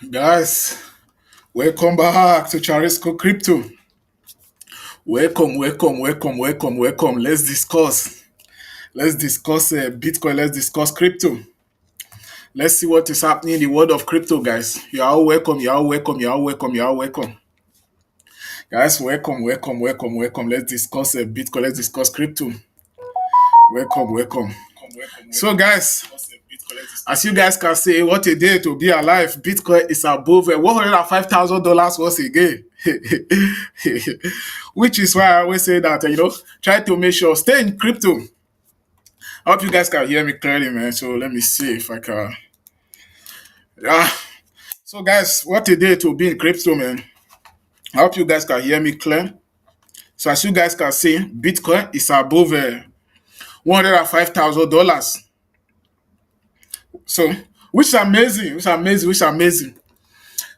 Guys, welcome back to Charisco Crypto. Welcome. Let's discuss Bitcoin. Let's discuss crypto. Let's see what is happening in the world of crypto, guys. You are all welcome. You are all welcome. You are all welcome. You are all welcome. Guys, welcome. Let's discuss Bitcoin. Let's discuss crypto. Welcome. So, guys, as you guys can see, what a day to be alive. Bitcoin is above $105,000 once again. Which is why I always say that, try to make sure, stay in crypto. I hope you guys can hear me clearly, man. So let me see if I can. Yeah. So, guys, what a day to be in crypto, man. I hope you guys can hear me clear. So, as you guys can see, Bitcoin is above $105,000. So, which is amazing.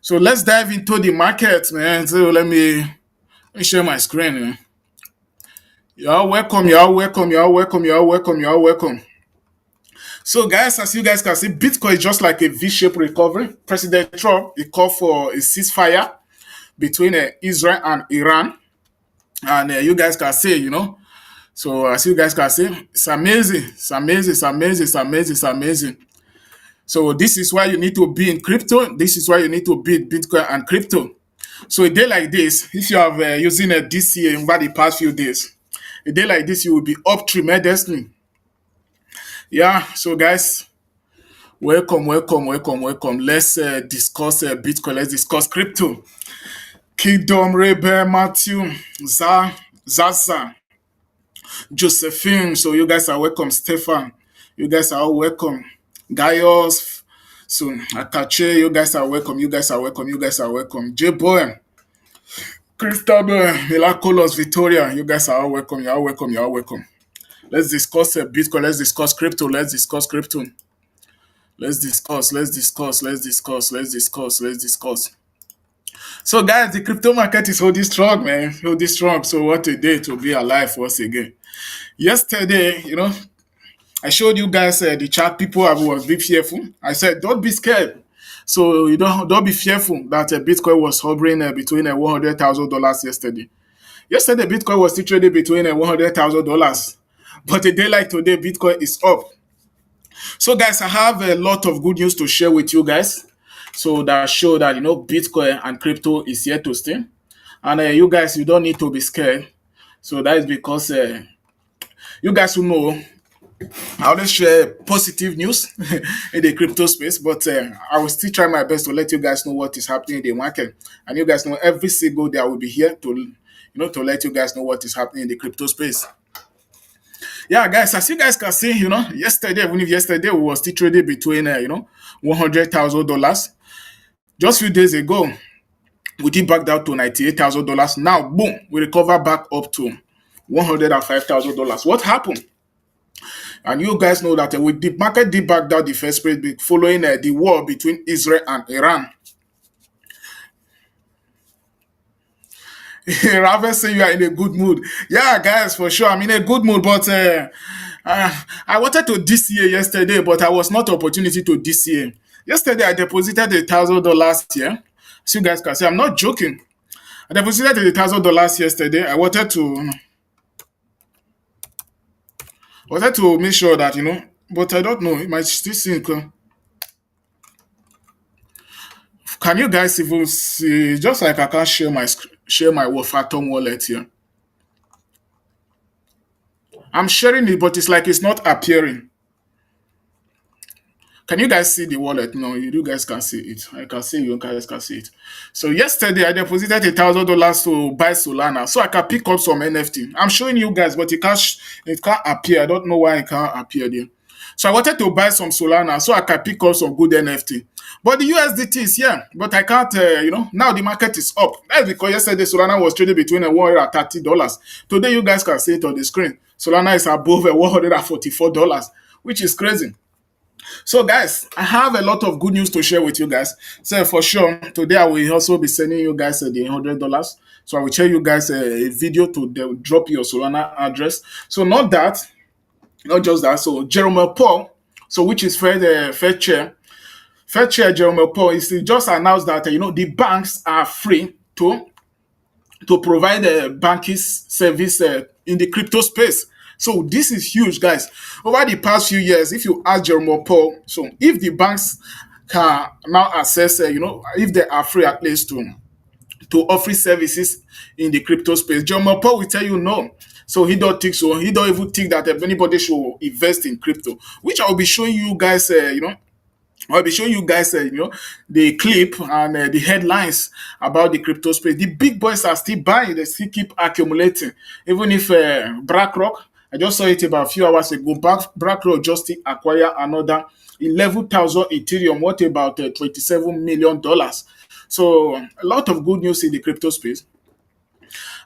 So let's dive into the market, man. So let me share my screen. Man. You're welcome. So guys, as you guys can see, Bitcoin is just like a V-shaped recovery. President Trump, he called for a ceasefire between Israel and Iran. And you guys can see, So as you guys can see, it's amazing. So this is why you need to be in crypto. This is why you need to be in Bitcoin and crypto. So a day like this, if you have using a DCA over the past few days, a day like this, you will be up tremendously. Yeah, so guys, welcome. Let's discuss Bitcoin. Let's discuss crypto. Kingdom, Rebel, Matthew, Zaza, Josephine. So you guys are welcome. Stefan, you guys are all welcome. Gaius, so Akache, you guys are welcome. J-Boy, Christabel, Miraculous, Victoria, you guys are all welcome. You're all welcome. Let's discuss Bitcoin. Let's discuss crypto. Let's discuss. So, guys, the crypto market is holding strong, man. Holding strong. So, what a day to be alive once again. Yesterday, I showed you guys the chat. People was be fearful. I said, don't be scared. So you don't be fearful that Bitcoin was hovering between $100,000 yesterday. Yesterday, Bitcoin was still trading between $100,000. But a day like today, Bitcoin is up. So, guys, I have a lot of good news to share with you guys. So that show that, Bitcoin and crypto is here to stay. And you guys, you don't need to be scared. So that is because you guys will know I always share positive news in the crypto space, but I will still try my best to let you guys know what is happening in the market. And you guys know every single day I will be here to, to let you guys know what is happening in the crypto space. Yeah, guys, as you guys can see, yesterday, even if yesterday we were still trading between, $100,000. Just a few days ago, we did back down to $98,000. Now, boom, we recover back up to $105,000. What happened? And you guys know that with the market did back down the first place following the war between Israel and Iran. Raven say you are in a good mood. Yeah, guys, for sure. I'm in a good mood, but I wanted to DCA yesterday, but I was not opportunity to DCA. Yesterday, I deposited $1,000 here. So you guys can see, I'm not joking. I deposited $1,000 yesterday. I wanted to make sure that, but I don't know. It might still sink. Can you guys even see? Just like I can share my Phantom wallet here. I'm sharing it, but it's like it's not appearing. Can you guys see the wallet? No, you guys can see it. I can see you guys can see it. So yesterday I deposited $1,000 to buy Solana, so I can pick up some NFT. I'm showing you guys, but it can't appear. I don't know why it can't appear there. So I wanted to buy some Solana so I can pick up some good NFT. But the USDT is here, but I can't. Now the market is up. That's because yesterday Solana was trading between $130. Today you guys can see it on the screen. Solana is above $144, which is crazy. So, guys, I have a lot of good news to share with you guys. So, for sure, today I will also be sending you guys the $100. So, I will share you guys a video to drop your Solana address. So, not just that. So, Jerome Paul, which is Fed chair, Fed Chair Jerome Powell is just announced that the banks are free to provide a banking service in the crypto space. So this is huge, guys. Over the past few years, if you ask Jerome Paul, so if the banks can now access, if they are free at least to offer services in the crypto space, Jerome Paul will tell you no. So he don't think so. He don't even think that anybody should invest in crypto, which I'll be showing you guys. I'll be showing you guys, the clip and the headlines about the crypto space. The big boys are still buying; they still keep accumulating. Even if BlackRock, I just saw it about a few hours ago. BlackRock just acquired another 11,000 Ethereum, what about $27 million. So a lot of good news in the crypto space.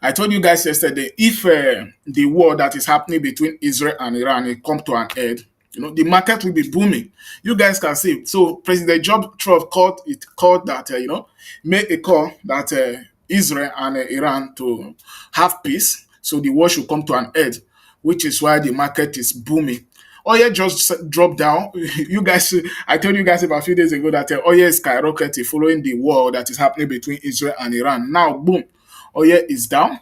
I told you guys yesterday, if the war that is happening between Israel and Iran it come to an end, the market will be booming. You guys can see. So President Joe Trump called that, make a call that Israel and Iran to have peace, so the war should come to an end, which is why the market is booming. Oil just dropped down. You guys, I told you guys about a few days ago that oil is skyrocketing following the war that is happening between Israel and Iran. Now, boom, oil is down.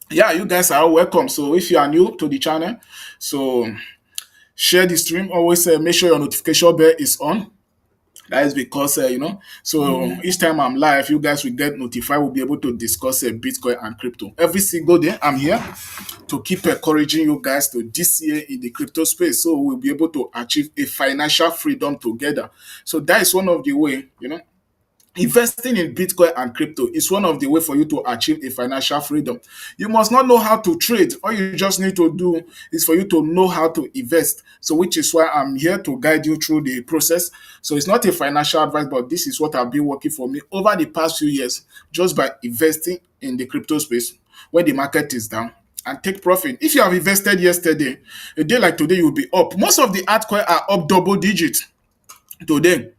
Yeah, you guys are all welcome. So if you are new to the channel, so share the stream. Always make sure your notification bell is on. That is because so each time I'm live, you guys will get notified. We'll be able to discuss Bitcoin and crypto every single day. I'm here to keep encouraging you guys to this year in the crypto space, so we'll be able to achieve a financial freedom together. So that is one of the way, investing in Bitcoin and crypto is one of the way for you to achieve a financial freedom. You must not know how to trade. All you just need to do is for you to know how to invest. So which is why I'm here to guide you through the process. So it's not a financial advice, but this is what I've been working for me over the past few years, just by investing in the crypto space when the market is down and take profit. If you have invested yesterday, a day like today, you'll be up. Most of the altcoins are up double digits today.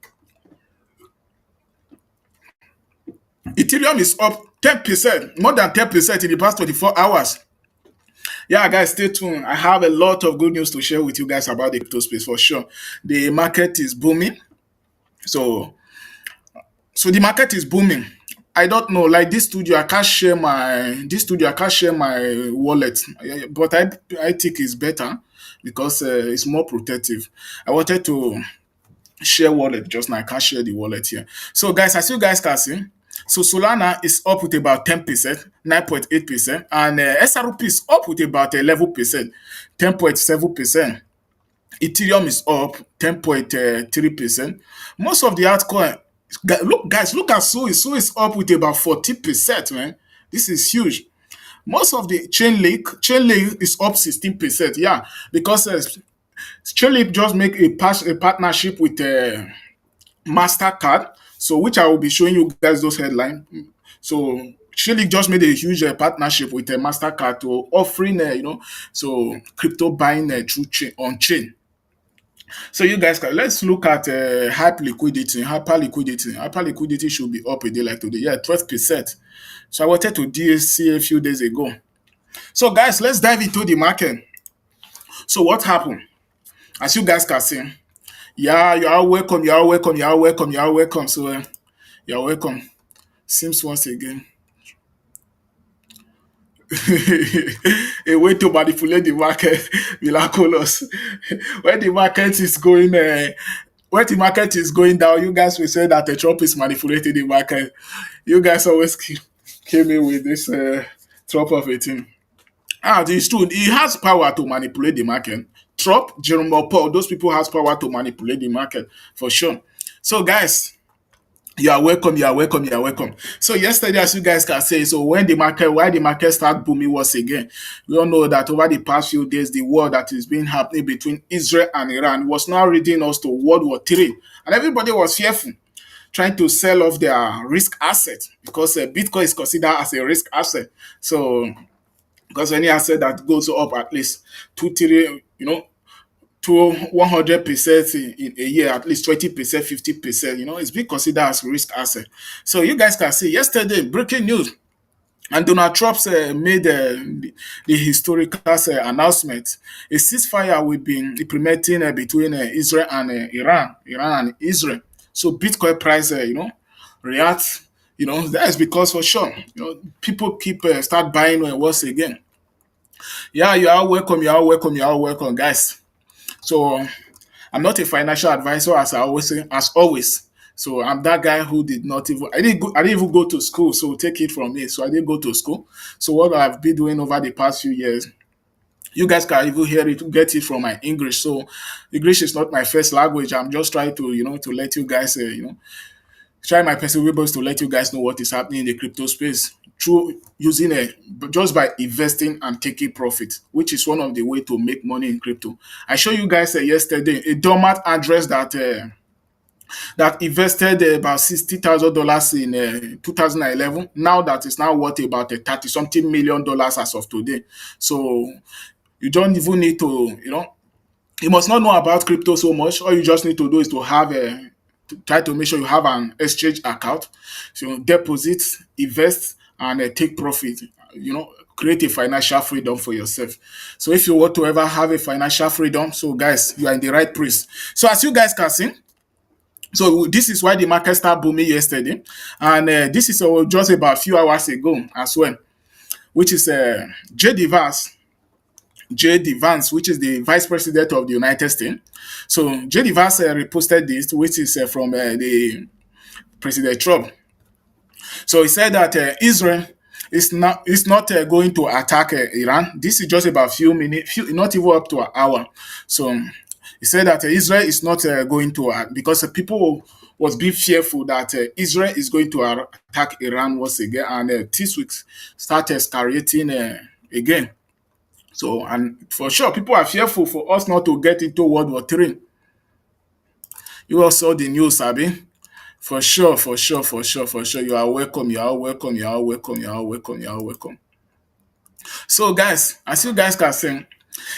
Ethereum is up 10%, more than 10% in the past 24 hours. Yeah, guys, stay tuned. I have a lot of good news to share with you guys about the crypto space for sure. The market is booming. So, so the market is booming. I don't know, like this studio. I can't share my wallet, but I think it's better because it's more protective. I wanted to share wallet just now. I can't share the wallet here. So guys, as you guys can see, so Solana is up with about 10%, 9.8%, and SRP is up with about 11%, 10.7%. Ethereum is up 10.3%. Most of the altcoin, look guys, look at Sui. Sui is up with about 40%, man. This is huge. Most of the Chainlink is up 16%. Yeah, because Chainlink just make a partnership with Mastercard, so which I will be showing you guys those headlines. So Chainlink just made a huge partnership with Mastercard to offering, so crypto buying through chain on chain. So you guys can let's look at hype liquidity, hyper liquidity. Hyper liquidity should be up a day like today. Yeah, 12%. So I wanted to DSC a few days ago. So guys, let's dive into the market. So what happened? As you guys can see, yeah, you are welcome, you are welcome, you are welcome, you are welcome. So you are welcome. Seems once again. A way to manipulate the market, miraculous. When the market is going, when the market is going down, you guys will say that the Trump is manipulating the market. You guys always came in with this Trump of a thing. Ah, it's true. He has power to manipulate the market. Trump, Jerome Powell, those people has power to manipulate the market for sure. So, guys, you are welcome. You are welcome. You are welcome. So yesterday, as you guys can say, so why the market start booming once again, we all know that over the past few days, the war that is being happening between Israel and Iran was now leading us to World War III, and everybody was fearful, trying to sell off their risk asset because Bitcoin is considered as a risk asset. So because any asset that goes up at least 2, 3, to 100% in a year, at least 20%, 50%, it's being considered as risk asset. So you guys can see yesterday, breaking news. And Donald Trump made the historical announcement. A ceasefire will be implementing between Israel and Iran and Israel. So Bitcoin price, react. That is because for sure, people keep start buying once again. Yeah, you are welcome. You are welcome. You are welcome, guys. So I'm not a financial advisor, as I always say, as always. So I'm that guy who did not even I didn't even go to school. So take it from me. So I didn't go to school. So what I've been doing over the past few years, you guys can even hear it, get it from my English. So English is not my first language. I'm just trying to to let you guys try my personal best to let you guys know what is happening in the crypto space through using a just by investing and taking profit, which is one of the way to make money in crypto. I showed you guys yesterday a dormant address that invested about $60,000 in 2011. Now that is now worth about 30 something million dollars as of today. So you don't even need to you must not know about crypto so much. All you just need to do is to have a to try to make sure you have an exchange account. So deposit, invest, and take profit. Create a financial freedom for yourself. So if you want to ever have a financial freedom, so guys, you are in the right place. So as you guys can see, so this is why the market started booming yesterday, and this is just about a few hours ago as well, which is JD Vance. JD Vance, which is the Vice President of the United States. So JD Vance reposted this, which is from the President Trump. So he said that Israel is not going to attack Iran. This is just about few minutes, not even up to an hour. So he said that Israel is not going to because people was being fearful that Israel is going to attack Iran once again, and this week start escalating again. So, and for sure, people are fearful for us not to get into World War III. You all saw the news, Abby. For sure, for sure, for sure, for sure. You are welcome. You are welcome. You are welcome. You are welcome. You are welcome. So, guys, as you guys can see,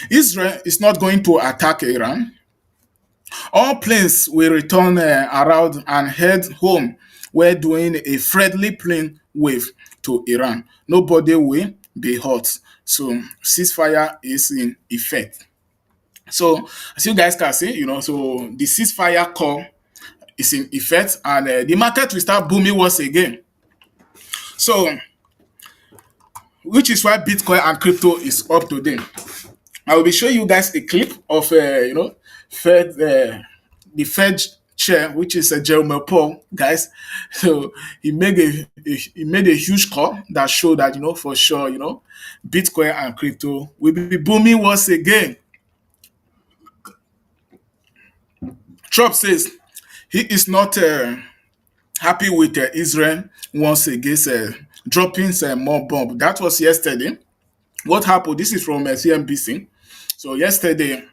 Israel is not going to attack Iran. All planes will return around and head home. We're doing a friendly plane wave to Iran. Nobody will be hurt. So, ceasefire is in effect. So, as you guys can see, so the ceasefire call is in effect, and the market will start booming once again. So, which is why Bitcoin and crypto is up today. I will be showing you guys a clip of Fed, the Fed chair, which is Jerome Paul, guys. So he made a huge call that showed that for sure Bitcoin and crypto will be booming once again. Trump says he is not happy with Israel once again dropping some more bomb. That was yesterday. What happened? This is from CNBC. So yesterday,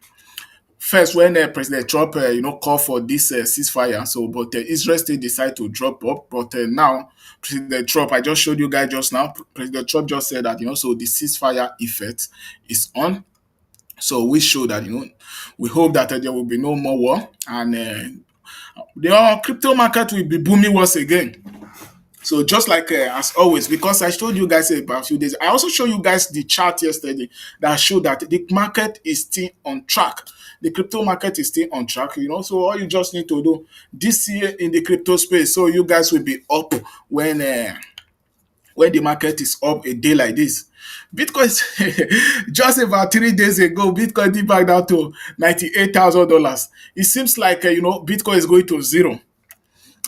first when President Trump, called for this ceasefire, so but Israel still decided to drop up. But now President Trump, I just showed you guys just now. President Trump just said that so the ceasefire effect is on. So we show that we hope that there will be no more war, and the crypto market will be booming once again. So just like as always, because I showed you guys about a few days, I also showed you guys the chart yesterday that showed that the market is still on track. The crypto market is still on track, So all you just need to do this year in the crypto space, so you guys will be up when the market is up a day like this. Bitcoin, just about 3 days ago, Bitcoin did back down to $98,000. It seems like Bitcoin is going to zero.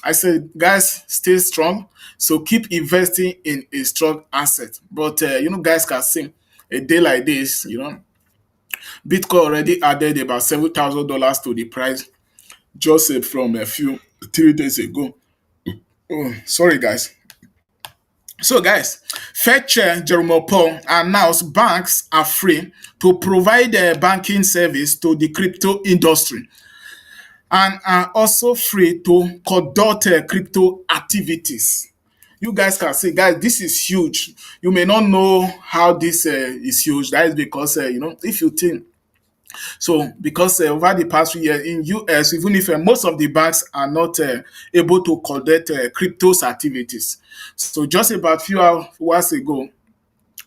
I said, guys, stay strong. So keep investing in a strong asset. But guys can see a day like this, Bitcoin already added about $7,000 to the price just from a few 3 days ago. Oh, sorry, guys. So, guys, Fed Chair Jerome Powell announced banks are free to provide a banking service to the crypto industry and are also free to conduct crypto activities. You guys can see, guys, this is huge. You may not know how this is huge. That is because, if you think, so because over the past few years in US, even if most of the banks are not able to conduct crypto activities. So just about few hours ago,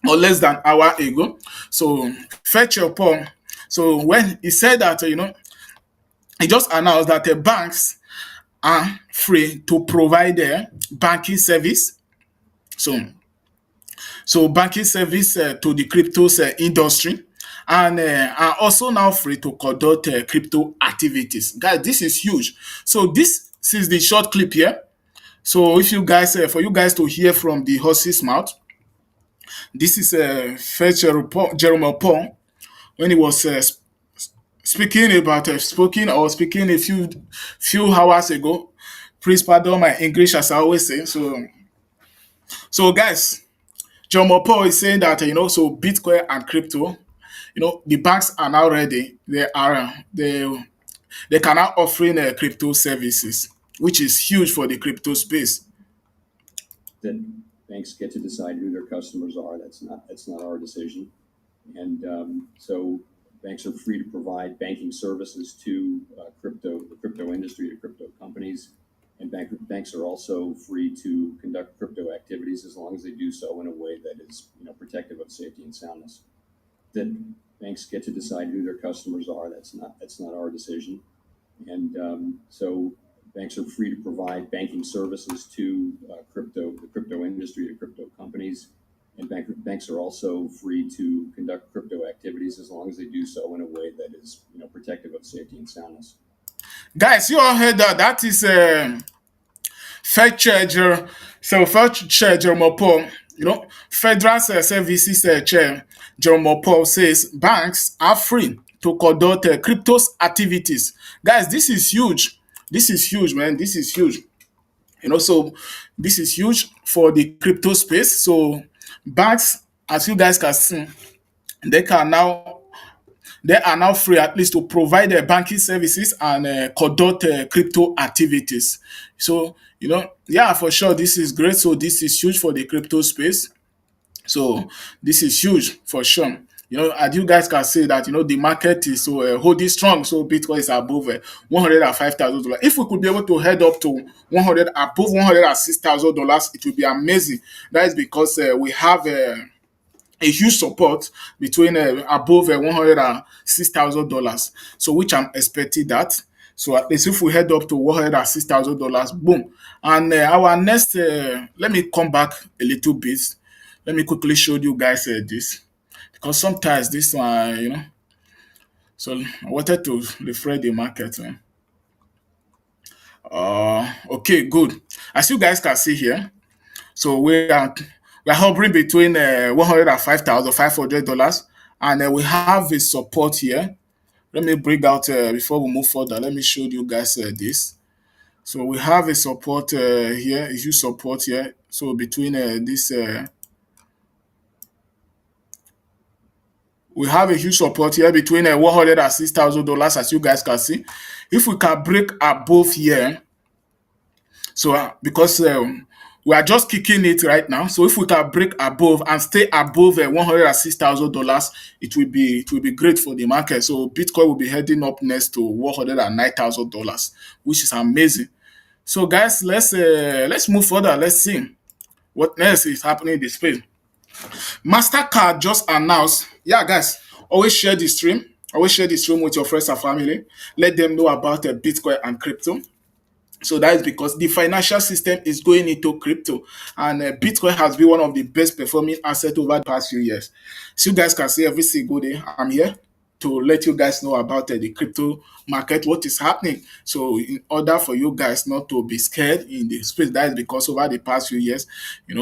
or less than an hour ago, so Fetch Your Paul, so when he said that, he just announced that the banks are free to provide banking service. So, so banking service to the cryptos industry, and are also now free to conduct crypto activities. Guys, this is huge. So this is the short clip here. So if you guys, for you guys to hear from the horse's mouth, this is first Jerome Paul when he was speaking about speaking a few hours ago. Please pardon my English, as I always say. So guys, John Paul is saying that so Bitcoin and crypto, the banks are now ready. They can now offering crypto services, which is huge for the crypto space. That banks get to decide who their customers are. That's not our decision. And so banks are free to provide banking services to the crypto industry, to crypto companies. And banks are also free to conduct crypto activities as long as they do so in a way that is protective of safety and soundness. That banks get to decide who their customers are. That's not our decision. And so banks are free to provide banking services to the crypto industry, to crypto companies. And banks are also free to conduct crypto activities as long as they do so in a way that is protective of safety and soundness. Guys, you all heard that. That is Fed Chair. So Fed Chair Jerome Paul, Federal Services Chair Jerome Paul says banks are free to conduct cryptos activities. Guys, this is huge. This is huge, man. This is huge. So this is huge for the crypto space. So banks, as you guys can see, they can now they are now free at least to provide banking services and conduct crypto activities. So yeah, for sure, this is great. So this is huge for the crypto space. So this is huge for sure. As you guys can see that the market is so holding strong. So Bitcoin is above $105,000. If we could be able to head up to above $106,000, it would be amazing. That is because we have a huge support between above $106,000. So which I'm expecting that. So at least if we head up to $106,000, boom. And our next, let me come back a little bit. Let me quickly show you guys this, because sometimes this one, So I wanted to refresh the market. Okay, good. As you guys can see here, so we're hovering between $105,500, and we have a support here. Let me bring out before we move further. Let me show you guys this. So we have a support here, a huge support here. So between this, we have a huge support here between $106,000, as you guys can see. If we can break above here, so because we are just kicking it right now. So if we can break above and stay above $106,000, it will be great for the market. So Bitcoin will be heading up next to $109,000, which is amazing. So guys, let's move further. Let's see what else is happening in the space. Mastercard just announced. Yeah, guys, always share the stream. Always share the stream with your friends and family. Let them know about Bitcoin and crypto. So that is because the financial system is going into crypto, and Bitcoin has been one of the best performing assets over the past few years. So you guys can see every single day I'm here to let you guys know about the crypto market, what is happening. So in order for you guys not to be scared in the space, that is because over the past few years,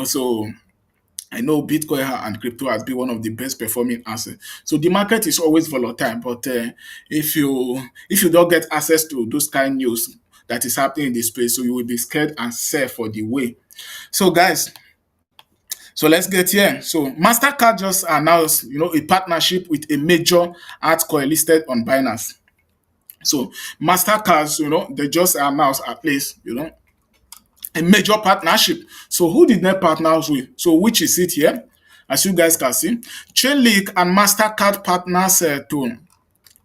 so I know Bitcoin and crypto has been one of the best performing assets. So the market is always volatile, but if you don't get access to those kind of news that is happening in the space, so you will be scared and sell for the way. So guys, so let's get here. So Mastercard just announced, a partnership with a major altcoin listed on Binance. So Mastercard, they just announced at least, a major partnership. So who did they partner with? So which is it here? As you guys can see, Chainlink and Mastercard partners to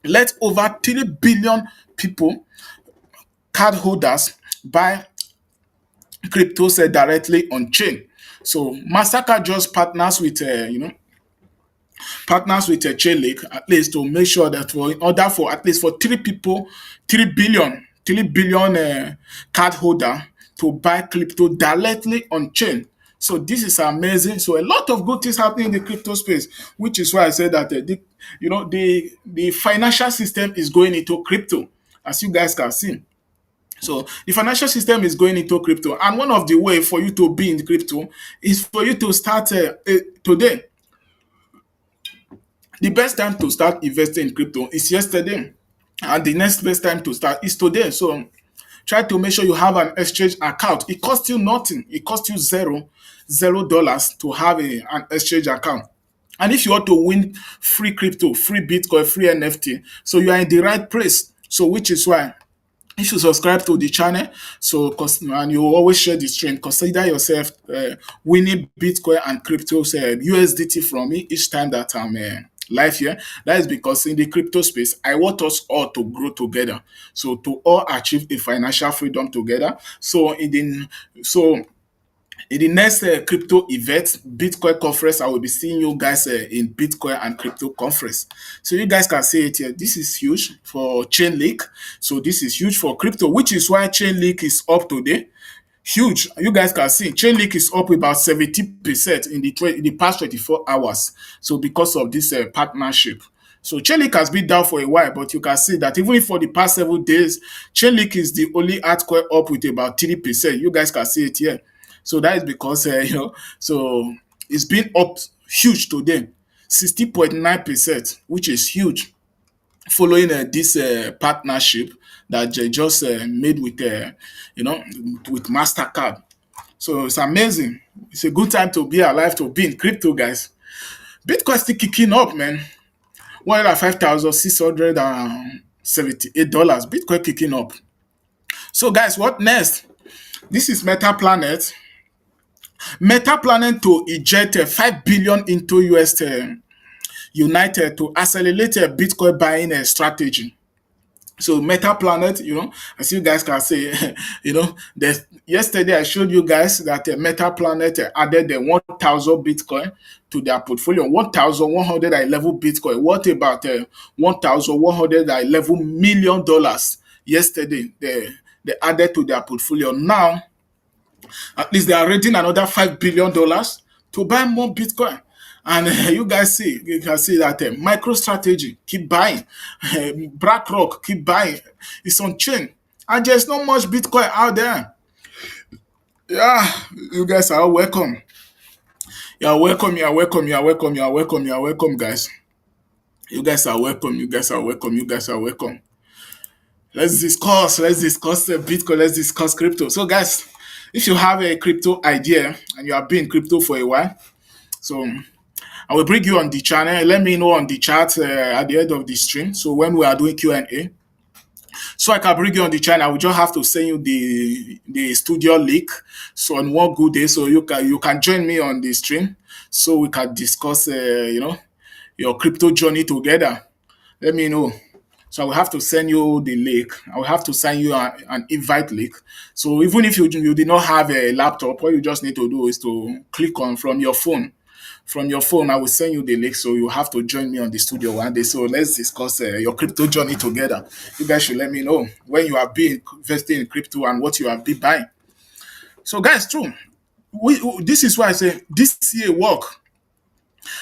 let over 3 billion people, cardholders, buy cryptos directly on chain. So Mastercard just partners with partners with a Chainlink at least to make sure that in order for at least for 3 billion 3 billion card holder to buy crypto directly on chain. So this is amazing. So a lot of good things happening in the crypto space, which is why I said that the financial system is going into crypto, as you guys can see. So the financial system is going into crypto, and one of the way for you to be in crypto is for you to start today. The best time to start investing in crypto is yesterday, and the next best time to start is today. So try to make sure you have an exchange account. It costs you nothing. It costs you $0 to have an exchange account. And if you want to win free crypto, free Bitcoin, free NFT, so you are in the right place. So which is why if you subscribe to the channel, and you always share the stream, consider yourself winning Bitcoin and crypto USDT from me each time that I'm live here. That is because in the crypto space, I want us all to grow together, so to all achieve a financial freedom together. In the next crypto event, Bitcoin conference, I will be seeing you guys in Bitcoin and crypto conference. So you guys can see it here. This is huge for Chainlink. So this is huge for crypto, which is why Chainlink is up today. Huge. You guys can see Chainlink is up about 70% in the past 24 hours. So because of this partnership. So Chainlink has been down for a while, but you can see that even for the past 7 days, Chainlink is the only altcoin up with about 3%. You guys can see it here. So that is because so it's been up huge today, 60.9%, which is huge, following this partnership that they just made with with Mastercard. So it's amazing. It's a good time to be alive, to be in crypto, guys. Bitcoin still kicking up, man. 105,678 dollars. Bitcoin kicking up. So, guys, what next? This is Meta Planet. Meta planning to inject 5 billion into US United to accelerate a Bitcoin buying strategy. So Meta Planet, as you guys can see, yesterday I showed you guys that Meta Planet added 1,000 Bitcoin to their portfolio, 1,111 Bitcoin. What about $1,111 million yesterday? They added to their portfolio. Now, at least they are raising another $5 billion to buy more Bitcoin. And you can see that MicroStrategy keep buying, BlackRock keep buying. It's on chain, and there's not much Bitcoin out there. Yeah, you guys are welcome. You are welcome. You are welcome. You are welcome. You are welcome. You are welcome, guys. You guys are welcome. You guys are welcome. You guys are welcome. Let's discuss. Let's discuss Bitcoin. Let's discuss crypto. So, guys, if you have a crypto idea and you have been in crypto for a while, so I will bring you on the channel. Let me know on the chat at the end of the stream. So when we are doing Q&A, so I can bring you on the channel. I will just have to send you the studio link. So on one good day, so you can join me on the stream, so we can discuss your crypto journey together. Let me know. So I will have to send you the link. I will have to send you an invite link. So even if you did not have a laptop, all you just need to do is to click on from your phone. From your phone, I will send you the link. So you have to join me on the studio one day. So let's discuss your crypto journey together. You guys should let me know when you are being investing in crypto and what you are be buying. So guys, true. This is why I say this year work.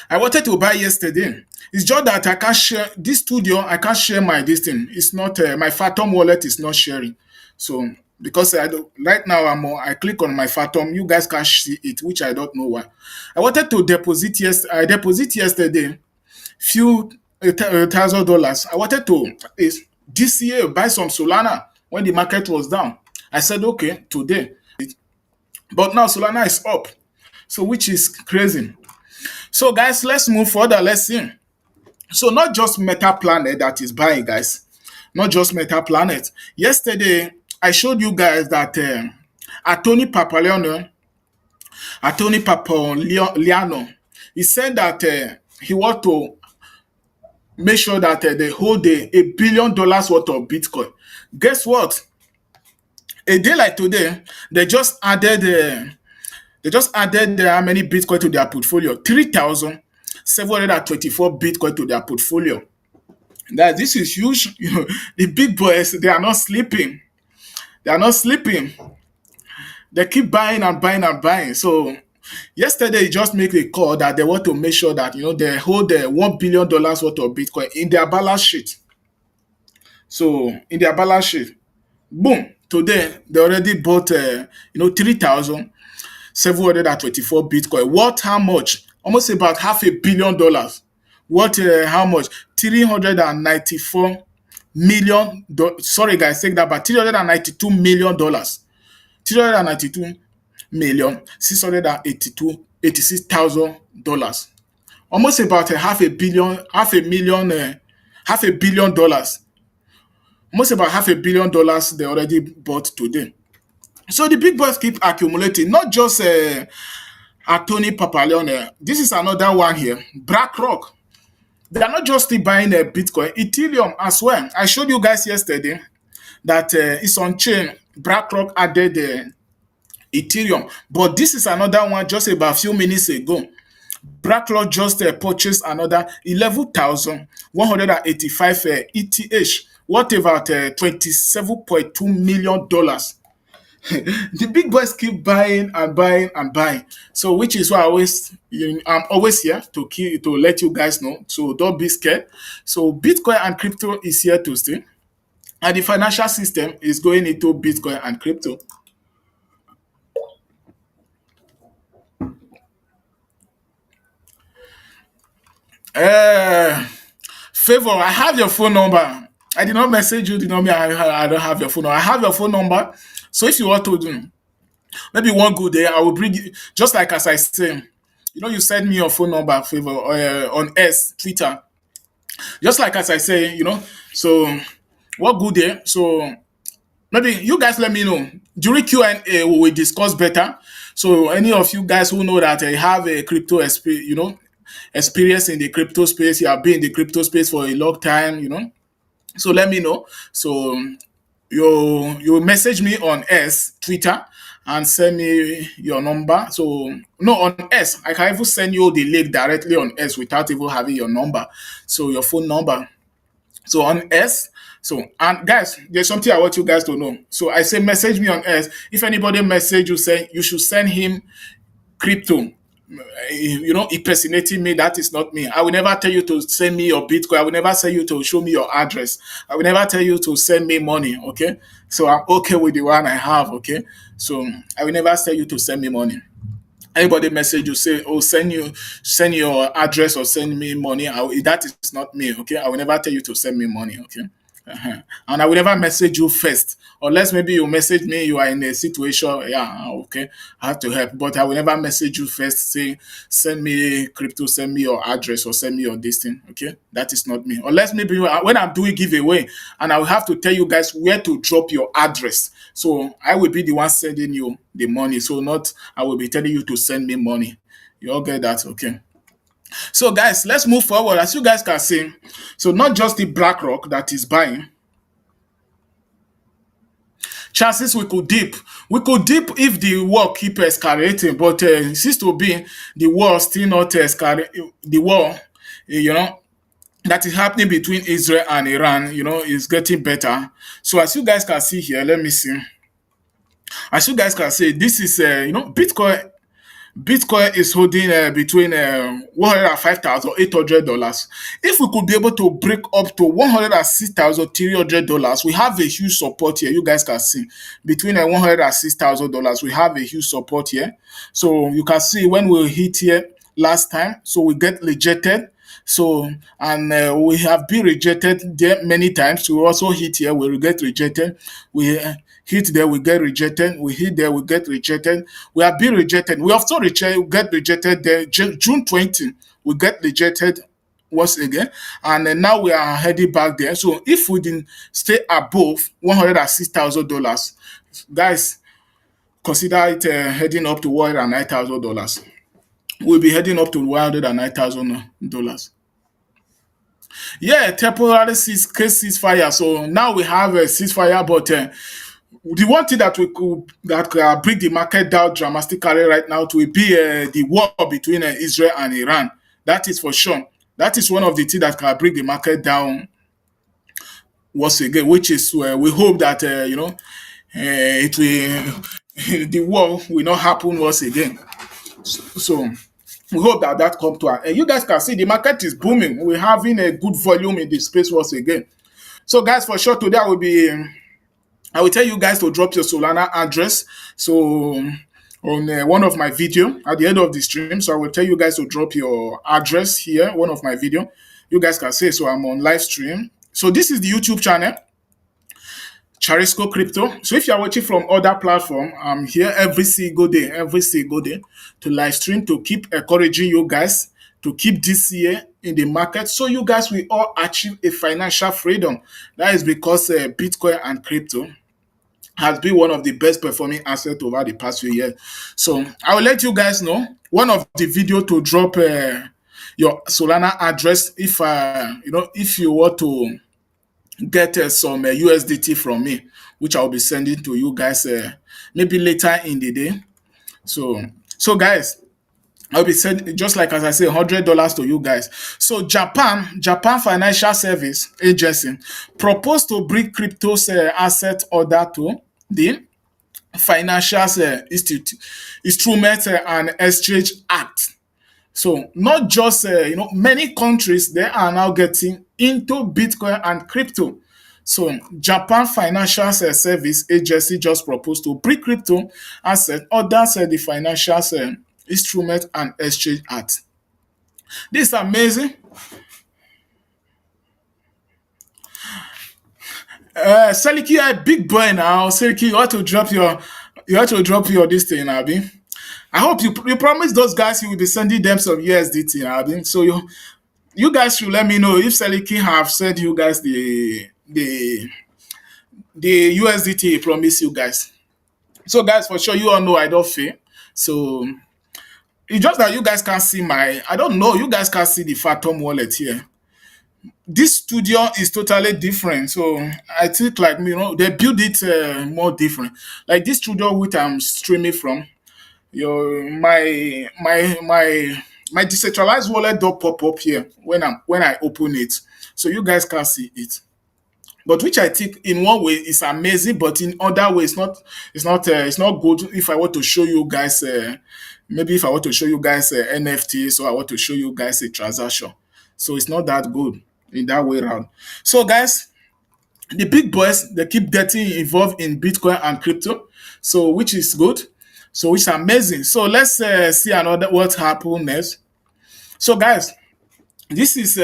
I wanted to buy yesterday. It's just that I can't share this studio. I can't share my this thing. It's not my Phantom wallet is not sharing. So because I don't right now I click on my Phantom. You guys can't see it, which I don't know why. I wanted to deposit I deposit yesterday few $1,000. I wanted to is this year buy some Solana when the market was down. I said okay today, but now Solana is up, so which is crazy. So guys, let's move further. Let's see. So not just Meta Planet that is buying, guys. Not just Meta Planet. Yesterday, I showed you guys that Anthony Papaliano, he said that he want to make sure that they hold $1 billion worth of Bitcoin. Guess what? A day like today, they just added how many Bitcoin to their portfolio? 3,724 Bitcoin to their portfolio. That this is huge. The big boys, they are not sleeping. They are not sleeping. They keep buying and buying and buying. So yesterday, you just make a call that they want to make sure that they hold the $1 billion worth of Bitcoin in their balance sheet. So in their balance sheet, boom, today they already bought 3,724 Bitcoin. What? How much? Almost about $500 million. What? How much? 394 million. Sorry, guys, take that back. $392 million. 392 million $686,000. Almost about a half a billion dollars. Almost about $500 million they already bought today. So the big boys keep accumulating, not just Tony Papaleone. This is another one here. BlackRock. They are not just still buying Bitcoin, Ethereum as well. I showed you guys yesterday that it's on chain. BlackRock added Ethereum, but this is another one just about a few minutes ago. BlackRock just purchased another 11,185 ETH, worth about $27.2 million. The big boys keep buying and buying and buying. So, which is why I'm always here to let you guys know. So don't be scared. So Bitcoin and crypto is here to stay, and the financial system is going into Bitcoin and crypto. Uh, Favor, I have your phone number. I did not message you. Did not mean I don't have your phone number. I have your phone number. So if you want to do, maybe one good day I will bring you. Just like as I say, you send me your phone number, Favor, on S Twitter. Just like as I say, So what good day? So maybe you guys let me know during Q&A. We will discuss better. So any of you guys who know that I have a crypto experience in the crypto space, you have been in the crypto space for a long time, so let me know. So you message me on S Twitter and send me your number. So no, on S I can even send you the link directly on S without even having your number. So your phone number. So on S. So and guys, there's something I want you guys to know. So I say message me on S. If anybody message you, say you should send him crypto. Impersonating me, that is not me. I will never tell you to send me your Bitcoin. I will never tell you to show me your address. I will never tell you to send me money. Okay. So I'm okay with the one I have. Okay. So I will never tell you to send me money. Anybody message you, say, oh, send your address or send me money. That is not me. Okay. I will never tell you to send me money. Okay. And I will never message you first, unless maybe you message me, you are in a situation, yeah, okay, I have to help, but I will never message you first, say, send me crypto, send me your address, or send me your this thing, okay? That is not me. Unless maybe when I'm doing giveaway, and I will have to tell you guys where to drop your address. So I will be the one sending you the money. So not, I will be telling you to send me money. You all get that, okay? So, guys, let's move forward. As you guys can see, so not just the BlackRock that is buying. Chances we could dip if the war keep escalating, but it seems to be the war still not escalating. The war, that is happening between Israel and Iran, is getting better. So as you guys can see here, let me see. As you guys can see, this is Bitcoin is holding between $105,800. If we could be able to break up to $106,300, we have a huge support here. You guys can see between $106,000, we have a huge support here. So you can see when we hit here last time, so we get rejected. So and we have been rejected there many times. We also hit here, we get rejected. We hit there, we get rejected. We hit there, we get rejected. We have been rejected. We also get rejected there. June 20, we get rejected once again, and now we are heading back there. So if we didn't stay above $106,000, guys, consider it heading up to $109,000. We'll be heading up to $109,000. Yeah, temporary ceasefire. So now we have a ceasefire, but the one thing that we could that bring the market down dramatically right now to be the war between Israel and Iran. That is for sure. That is one of the things that can bring the market down once again, which is we hope that it will the war will not happen once again. So we hope that that come to an end. You guys can see the market is booming. We're having a good volume in the space once again. So guys, for sure today I will tell you guys to drop your Solana address. So on one of my video at the end of the stream, so I will tell you guys to drop your address here. One of my video, you guys can say so. I'm on live stream. So this is the YouTube channel. Charisco Crypto. So if you are watching from other platform, I'm here every single day to live stream to keep encouraging you guys to keep this year in the market so you guys will all achieve a financial freedom. That is because Bitcoin and crypto has been one of the best performing assets over the past few years. So I will let you guys know one of the video to drop your Solana address if you want to get some USDT from me, which I'll be sending to you guys maybe later in the day. So, so guys, I'll be sending just like as I say, $100 to you guys. So Japan Financial Service Agency proposed to bring crypto's asset order to the Financial Instrument and Exchange Act. So not just many countries they are now getting into Bitcoin and crypto. So Japan Financial Service Agency just proposed to bring crypto asset under the Financial Instrument and Exchange Act. This is amazing. Seliki, you are a big boy now. Seliki, you have to drop your this thing, Abi. I hope you promise those guys you will be sending them some USDT, Abi. So you guys should let me know if Seliki have sent you guys the USDT he promised you guys. So guys, for sure you all know I don't fail. So it's just that you guys can't see I don't know, you guys can't see the Phantom wallet here. This studio is totally different. So I think like they build it more different. Like this studio which I'm streaming from, your my decentralized wallet don't pop up here when I open it. So you guys can see it. But which I think in one way is amazing, but in other ways it's not good. If I want to show you guys maybe if I want to show you guys NFT, so I want to show you guys a transaction. So it's not that good in that way around. So guys, the big boys they keep getting involved in Bitcoin and crypto, so which is good, so which is amazing. So let's see another what happened next. So guys, this is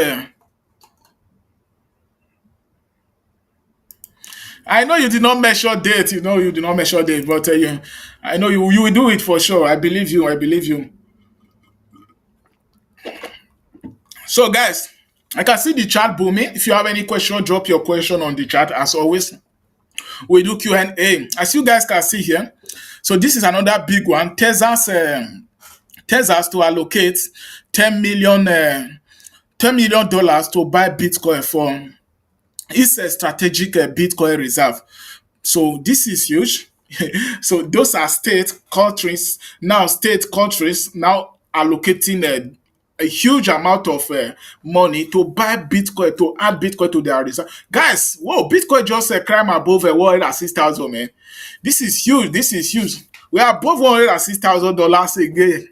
I know you did not measure date. You know you did not measure date, but I know you will do it for sure. I believe you. I believe you. So guys, I can see the chat booming. If you have any question, drop your question on the chat. As always, we do Q&A. As you guys can see here, so this is another big one. Texas to allocate 10 million $10 million to buy Bitcoin from its strategic Bitcoin reserve. So this is huge. So those are state countries now allocating a huge amount of money to buy Bitcoin, to add Bitcoin to their reserve. Guys, whoa, Bitcoin just climb above 106,000, man. This is huge. This is huge. We are above $106,000 again.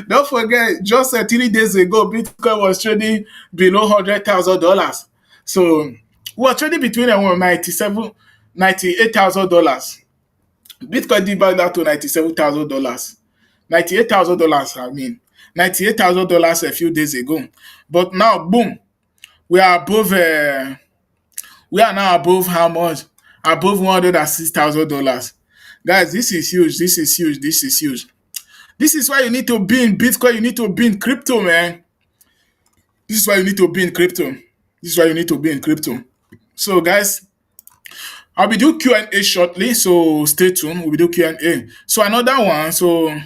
Don't forget, just 3 days ago, Bitcoin was trading below $100,000. So we were trading between 98,000 dollars. Bitcoin did back down to $97,000. $98,000, I mean. $98,000 a few days ago. But now, boom, we are above we are now above how much? Above $106,000. Guys, this is huge. This is huge. This is huge. This is why you need to be in Bitcoin. You need to be in crypto, man. This is why you need to be in crypto. This is why you need to be in crypto. So, guys, I'll be doing Q&A shortly. So stay tuned. We'll be doing Q&A. So another one. So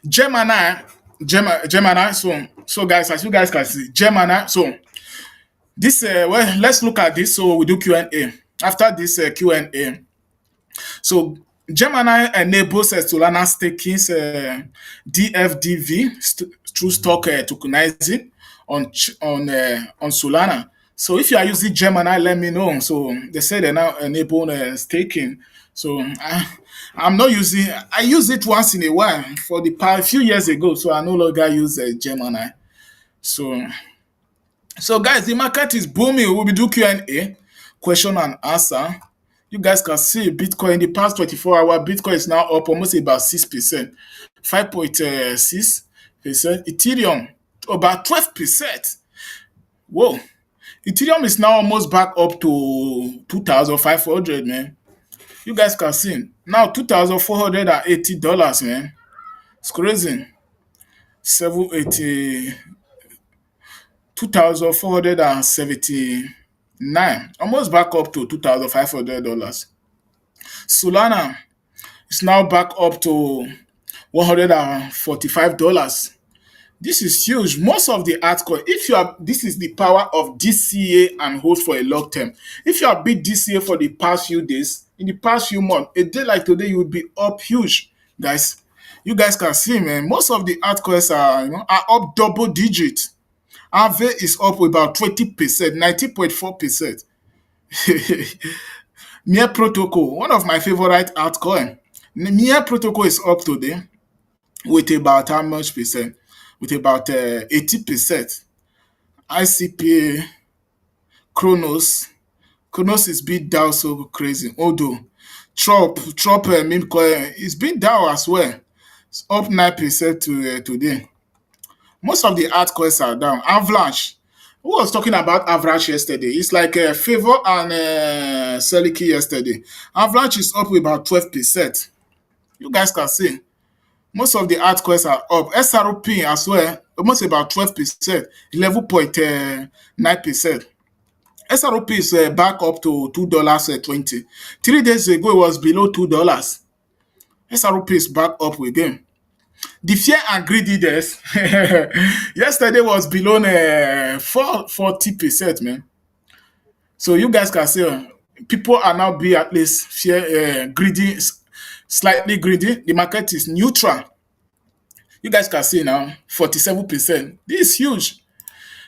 Gemini. Gemini. So guys, as you guys can see, Gemini. So this well, let's look at this. So we do Q&A. After this Q&A, so Gemini enables Solana staking DFDV through stock tokenizing on Solana. So if you are using Gemini, let me know. So they say they now enable staking. So I'm not using. I use it once in a while for the past few years ago. So I no longer use Gemini. So guys, the market is booming. We'll be do Q&A, question and answer. You guys can see Bitcoin in the past 24 hours. Bitcoin is now up almost about 6%, 5.6%. Ethereum about 12%. Whoa. Ethereum is now almost back up to 2,500, man. You guys can see now $2,480, man. It's crazy. 780, 2,479, almost back up to $2,500. Solana is now back up to $145. This is huge. Most of the altcoin, if you are, this is the power of DCA and hold for a long term. If you have been DCA for the past few days, in the past few months, a day like today, you will be up huge, guys. You guys can see, man. Most of the altcoins are up double digit. Aave is up about 20%, 19.4%. Near Protocol, one of my favorite altcoin. Near Protocol is up today with about how much percent? With about 80%. ICPA, Chronos. Chronos is been down so crazy. Although Trop meme coin is been down as well. It's up 9% to today. Most of the altcoins are down. Avalanche. Who was talking about Avalanche yesterday? It's like Favor and Seliki yesterday. Avalanche is up with about 12%. You guys can see. Most of the altcoins are up. SRP as well, almost about 12%, 11.9%. SRP is back up to $2.20. 3 days ago, it was below $2. SRP is back up again. The fear and greediness yesterday was below 40%, man. So you guys can see people are now be at least fear, greedy, slightly greedy. The market is neutral. You guys can see now 47%. This is huge.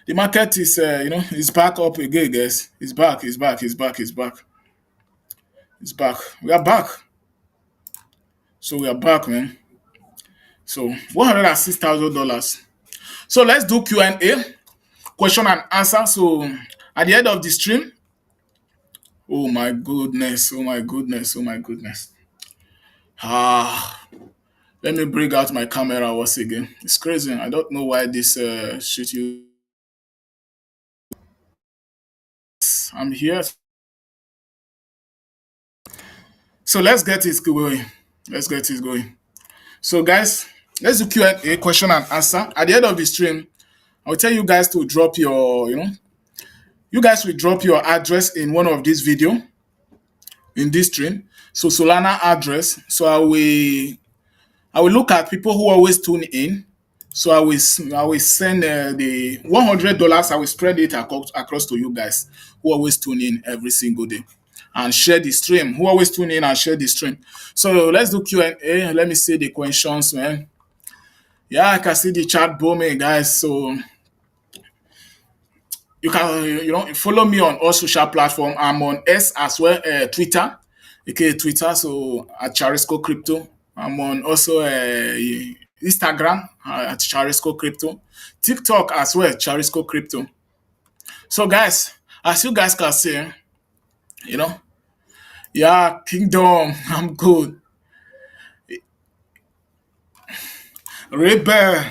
The market is is back up again, guys. It's back, it's back, it's back, it's back, it's back. We are back. So we are back, man. So $106,000. So let's do Q&A, question and answer. So at the end of the stream, oh my goodness, oh my goodness, oh my goodness. Let me bring out my camera once again. It's crazy. I don't know why this shit you. I'm here. So let's get it going. Let's get it going. So guys, let's do Q&A, question and answer. At the end of the stream, I'll tell you guys to drop your, you guys will drop your address in one of these video in this stream. So Solana address. So I will look at people who always tune in. So I will send the $100. I will spread it across to you guys who always tune in every single day and share the stream. Who always tune in and share the stream. So let's do Q&A. Let me see the questions, man. Yeah, I can see the chat booming, guys. So you can follow me on all social platforms. I'm on S as well, Twitter, aka Twitter. So at Charisco Crypto. I'm on also Instagram at Charisco Crypto, TikTok as well, Charisco Crypto. So guys, as you guys can see, you know, yeah, Kingdom, I'm good. Rebel,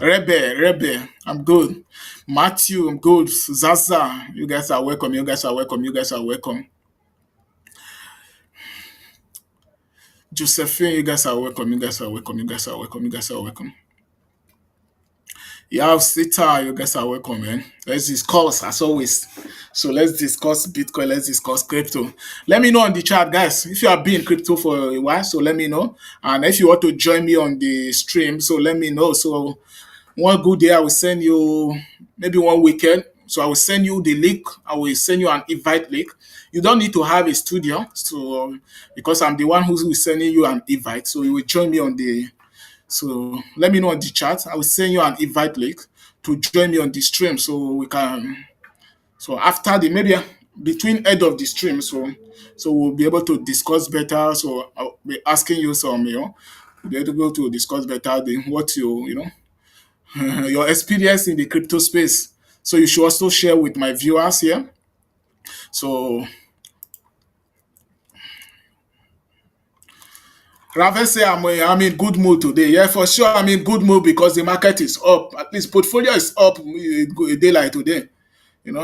Rebel, I'm good. Matthew, I'm good. Zaza, you guys are welcome. You guys are welcome. You guys are welcome. Josephine, you guys are welcome. You guys are welcome. You guys are welcome. You guys are welcome. Yeah, Sita, you guys are welcome, man. Let's discuss as always. So let's discuss Bitcoin. Let's discuss crypto. Let me know on the chat, guys. If you have been in crypto for a while, so let me know. And if you want to join me on the stream, so let me know. So one good day, I will send you maybe one weekend. So I will send you the link. I will send you an invite link. You don't need to have a studio, so because I'm the one who is sending you an invite. So you will join me on the. So let me know on the chat. I will send you an invite link to join me on the stream, so So after the maybe between end of the stream, so we'll be able to discuss better. So I'll be asking you some, we'll be able to discuss better the what your experience in the crypto space. So you should also share with my viewers here. So Raven say I'm in good mood today. Yeah, for sure I'm in good mood because the market is up. At least portfolio is up a day like today.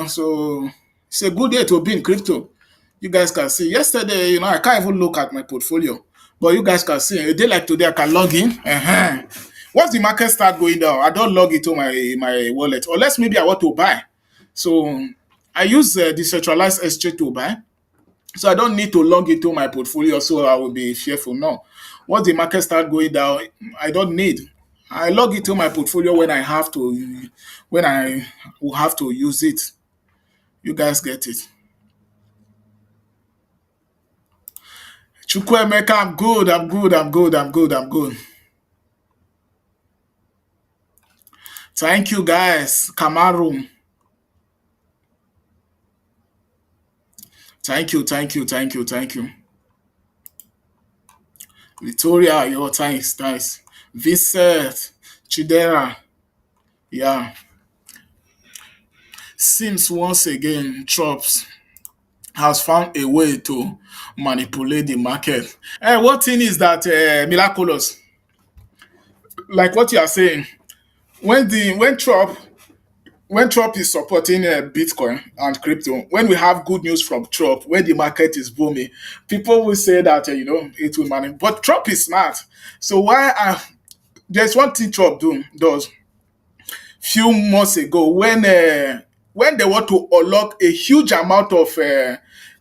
So it's a good day to be in crypto. You guys can see yesterday, I can't even look at my portfolio, but you guys can see a day like today I can log in. Once the market start going down, I don't log into my wallet unless maybe I want to buy. So I use decentralized exchange to buy, so I don't need to log into my portfolio, so I will be fearful. No, once the market start going down, I don't need. I log into my portfolio when I have to, when I will have to use it. You guys get it. Chukwemeka, I'm good, I'm good, I'm good, I'm good, I'm good. Thank you, guys. Kamaru. Thank you, thank you, thank you, thank you. Victoria, your thanks, nice. Vincent, Chidera, yeah. Seems once again, Trumps has found a way to manipulate the market. One thing is that miraculous, like what you are saying, when Trump is supporting Bitcoin and crypto, when we have good news from Trump, when the market is booming, people will say that it will manage. But Trump is smart, so why? There's one thing Trump does. Few months ago, when they want to unlock a huge amount of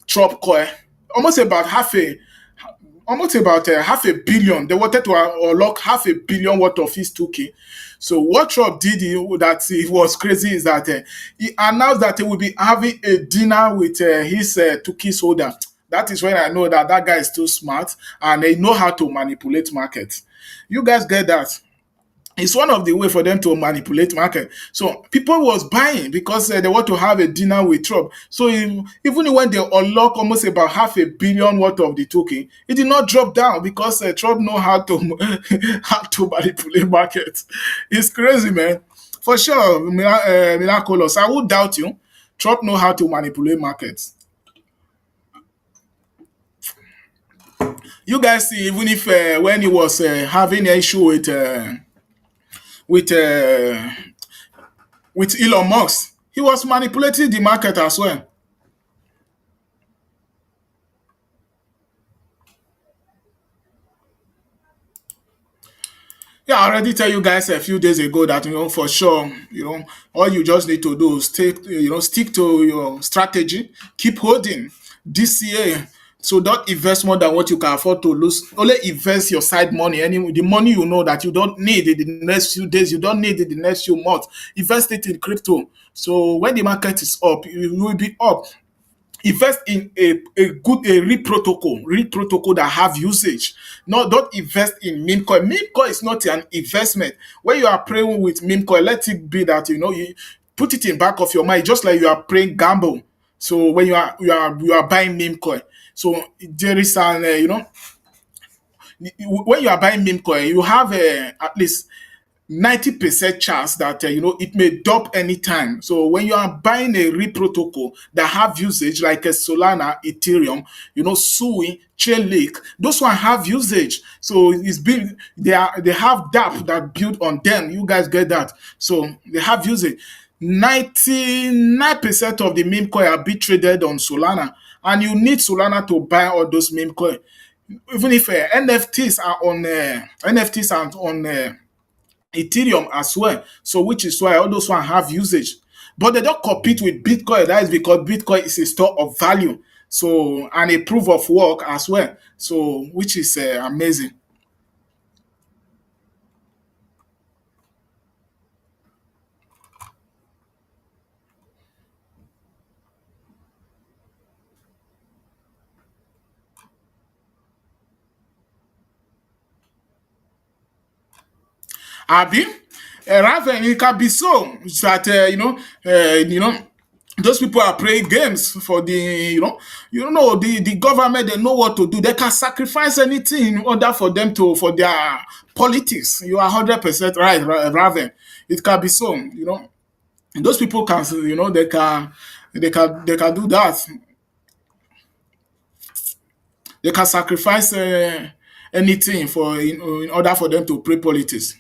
Trump coin, almost about half a billion. They wanted to unlock half a billion worth of his 2K. So what Trump did that it was crazy is that he announced that he will be having a dinner with his 2K holder. That is when I know that that guy is too smart and they know how to manipulate markets. You guys get that? It's one of the way for them to manipulate market. So people was buying because they want to have a dinner with Trump. So even when they unlock almost about half a billion worth of the token, it did not drop down because Trump know how to how to manipulate markets. It's crazy, man. For sure, miraculous. I would doubt you. Trump know how to manipulate markets. You guys see, even if when he was having an issue with uh, with Elon Musk, he was manipulating the market as well. Yeah, I already tell you guys a few days ago that for sure, all you just need to do is stick to your strategy, keep holding this year. So don't invest more than what you can afford to lose. Only invest your side money, any the money you know that you don't need in the next few days, you don't need in the next few months. Invest it in crypto. So when the market is up, it will be up. Invest in a real protocol that have usage. No, don't invest in meme coin. Meme coin is not an investment. When you are playing with meme coin, let it be that you put it in back of your mind, just like you are playing gamble. So when you are buying meme coin, so there is an when you are buying meme coin, you have at least 90% chance that it may drop anytime. So when you are buying a real protocol that have usage like a Solana, Ethereum, Sui, Chainlink, those one have usage. So it's been they have DApp that built on them. You guys get that? So they have usage. 99% of the meme coin are being traded on Solana, and you need Solana to buy all those meme coin. Even if NFTs are on Ethereum as well. So which is why all those one have usage. But they don't compete with Bitcoin. That is because Bitcoin is a store of value. So and a proof of work as well. So which is amazing. Abi, Raven, it can be so that Those people are playing games for the, the government. They know what to do. They can sacrifice anything in order for them to for their politics. You are 100% right, Raven. It can be so. Those people can, they can do that. They can sacrifice anything for in order for them to play politics.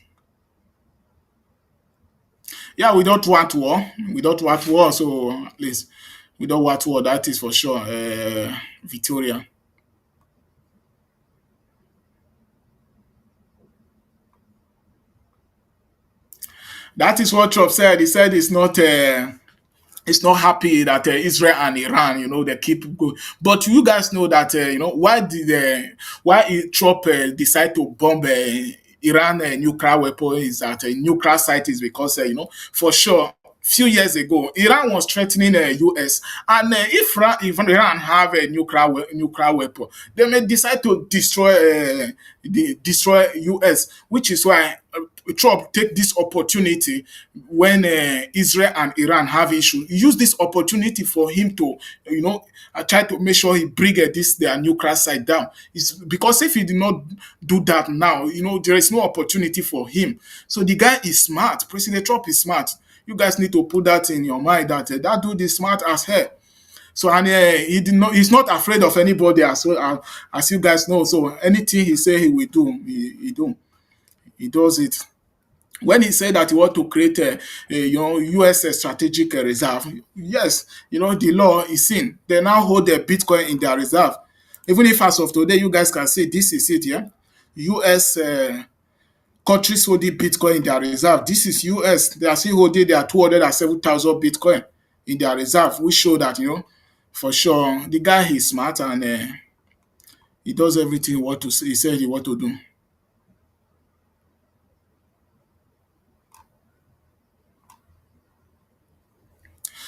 Yeah, we don't want war. We don't want war. So at least we don't want war. That is for sure. Victoria. That is what Trump said. He said it's not happy that Israel and Iran, they keep going. But you guys know that, why Trump decide to bomb Iran nuclear weapon is that nuclear site is because, for sure, few years ago, Iran was threatening the US, and if Iran have a nuclear weapon, they may decide to destroy US, which is why Trump take this opportunity when Israel and Iran have issue. He use this opportunity for him to, try to make sure he bring this their nuclear side down. It's because if he did not do that now, there is no opportunity for him. So the guy is smart. President Trump is smart. You guys need to put that in your mind that that dude is smart as hell. So and he's not afraid of anybody as well as you guys know. So anything he say he will do, he does it. When he said that he want to create US strategic reserve, yes, the law is in. They now hold the Bitcoin in their reserve. Even if as of today you guys can see this is it, yeah. US countries holding Bitcoin in their reserve. This is US. They are still holding their 207,000 Bitcoin in their reserve, which show that for sure the guy is smart and he does everything what to he said he want to do.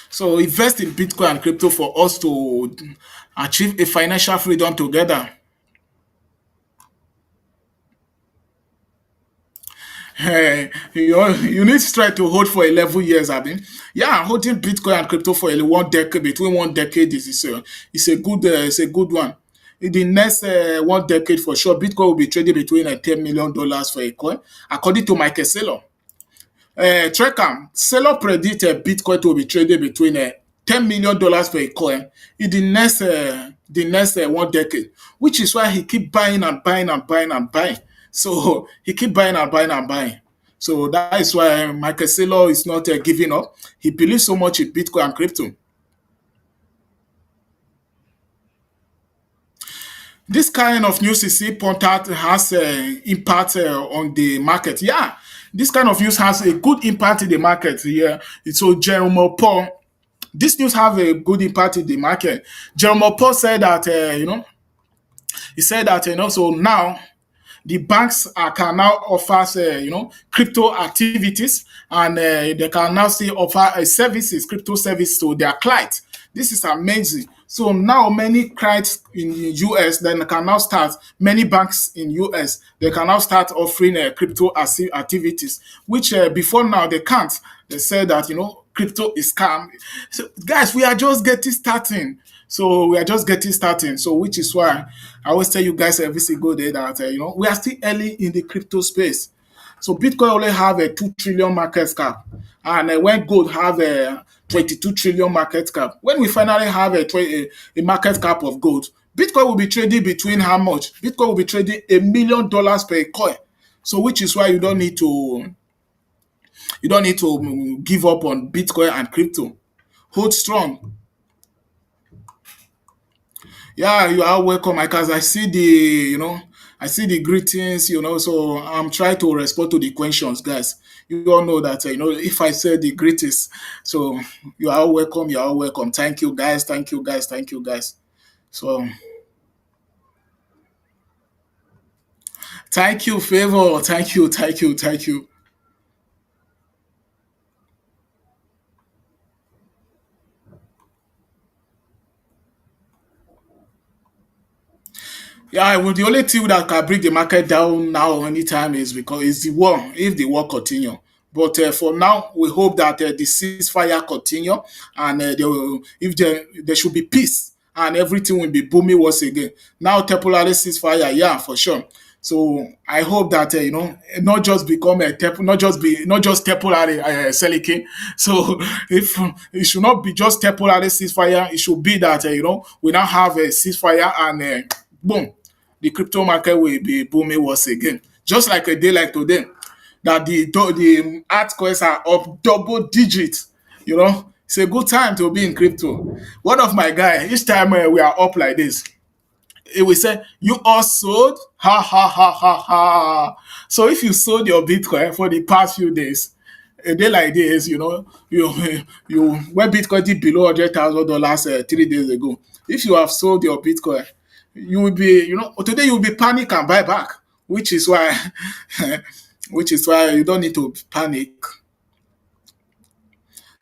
So invest in Bitcoin and crypto for us to achieve a financial freedom together. You need to try to hold for 11 years, I mean. Yeah, holding Bitcoin and crypto for 1 decade, between 1 decade is a good one. In the next 1 decade, for sure, Bitcoin will be trading between $10 million for a coin, according to Michael Saylor. Trecam, Saylor predict Bitcoin to be traded between $10 million per coin in the next 1 decade, which is why he keep buying and buying and buying and buying. So he keep buying and buying and buying. So that is why Michael Saylor is not giving up. He believes so much in Bitcoin and crypto. This kind of news is important, has impact on the market. Yeah, this kind of news has a good impact in the market. Yeah, so Jerome Paul, this news have a good impact in the market. Jerome Paul said that he said that so now the banks can now offer crypto activities, and they can now still offer services, crypto service to their clients. This is amazing. So now many clients in the US then can now start, many banks in US they can now start offering crypto activities, which before now they can't. They said that crypto is scam. So guys, we are just getting starting. So we are just getting starting. So which is why I always tell you guys every single day that we are still early in the crypto space. So Bitcoin only have a 2 trillion market cap, and when gold have a 22 trillion market cap. When we finally have a market cap of gold, Bitcoin will be trading between how much? Bitcoin will be trading $1 million per coin. So which is why you don't need to give up on Bitcoin and crypto. Hold strong. Yeah, you are welcome. Because I see the greetings. So I'm trying to respond to the questions, guys. You all know that if I say the greetings, so you are all welcome. You are all welcome. Thank you, guys. Thank you, guys. Thank you, guys. So thank you, favor. Thank you, thank you, thank you. Yeah, well, the only thing that can bring the market down now anytime is because it's the war. If the war continue, But for now, we hope that the ceasefire continue, and if there should be peace, and everything will be booming once again. Now, temporary ceasefire, yeah, for sure. So I hope that not just become a not just temporary Selike. So if it should not be just temporary ceasefire, it should be that we now have a ceasefire, and boom, the crypto market will be booming once again. Just like a day like today, that the altcoins are up double digits. It's a good time to be in crypto. One of my guy, each time we are up like this, it will say, "You all sold? Ha ha ha ha ha." So if you sold your Bitcoin for the past few days, a day like this, you when Bitcoin did below $100,000 3 days ago, if you have sold your Bitcoin, you will be, today you will be panic and buy back, which is why, which is why you don't need to panic.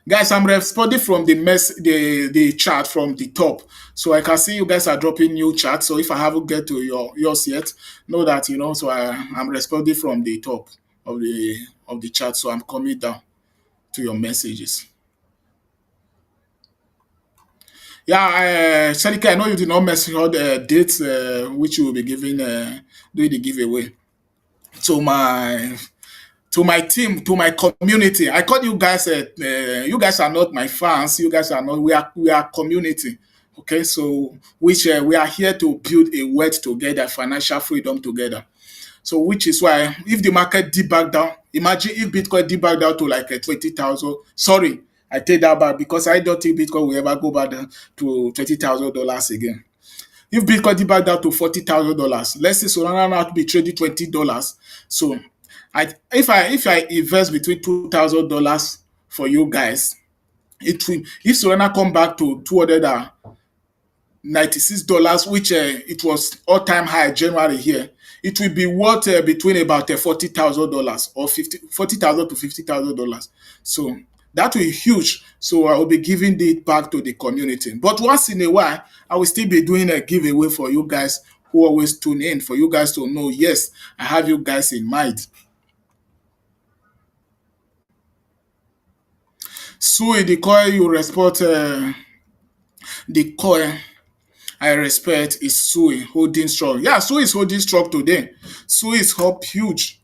Guys, I'm responding from the chat from the top. So I can see you guys are dropping new chat. So if I haven't get to yours yet, know that so I'm responding from the top of the chat. So I'm coming down to your messages. Yeah, Shanika, I know you did not message all the dates which you will be giving doing the giveaway. To my team, to my community. I call you guys. You guys are not my fans. You guys are not. We are community. Okay, so which we are here to build a wealth together, financial freedom together. So which is why if the market dip back down, imagine if Bitcoin dip back down to like 20,000. Sorry, I take that back because I don't think Bitcoin will ever go back down to $20,000 again. If Bitcoin did back down to $40,000, let's say Solana now to be trading $20. So if I invest between $2,000 for you guys, it will if Solana come back to $296, which it was all-time high January here, it will be worth between about $40,000 or 40,000 to $50,000. So that will be huge. So I will be giving it back to the community. But once in a while, I will still be doing a giveaway for you guys who always tune in, for you guys to know, yes, I have you guys in mind. Sui, the coin you respect, the coin I respect is Sui holding strong. Yeah, Sui is holding strong today. Sui is up huge.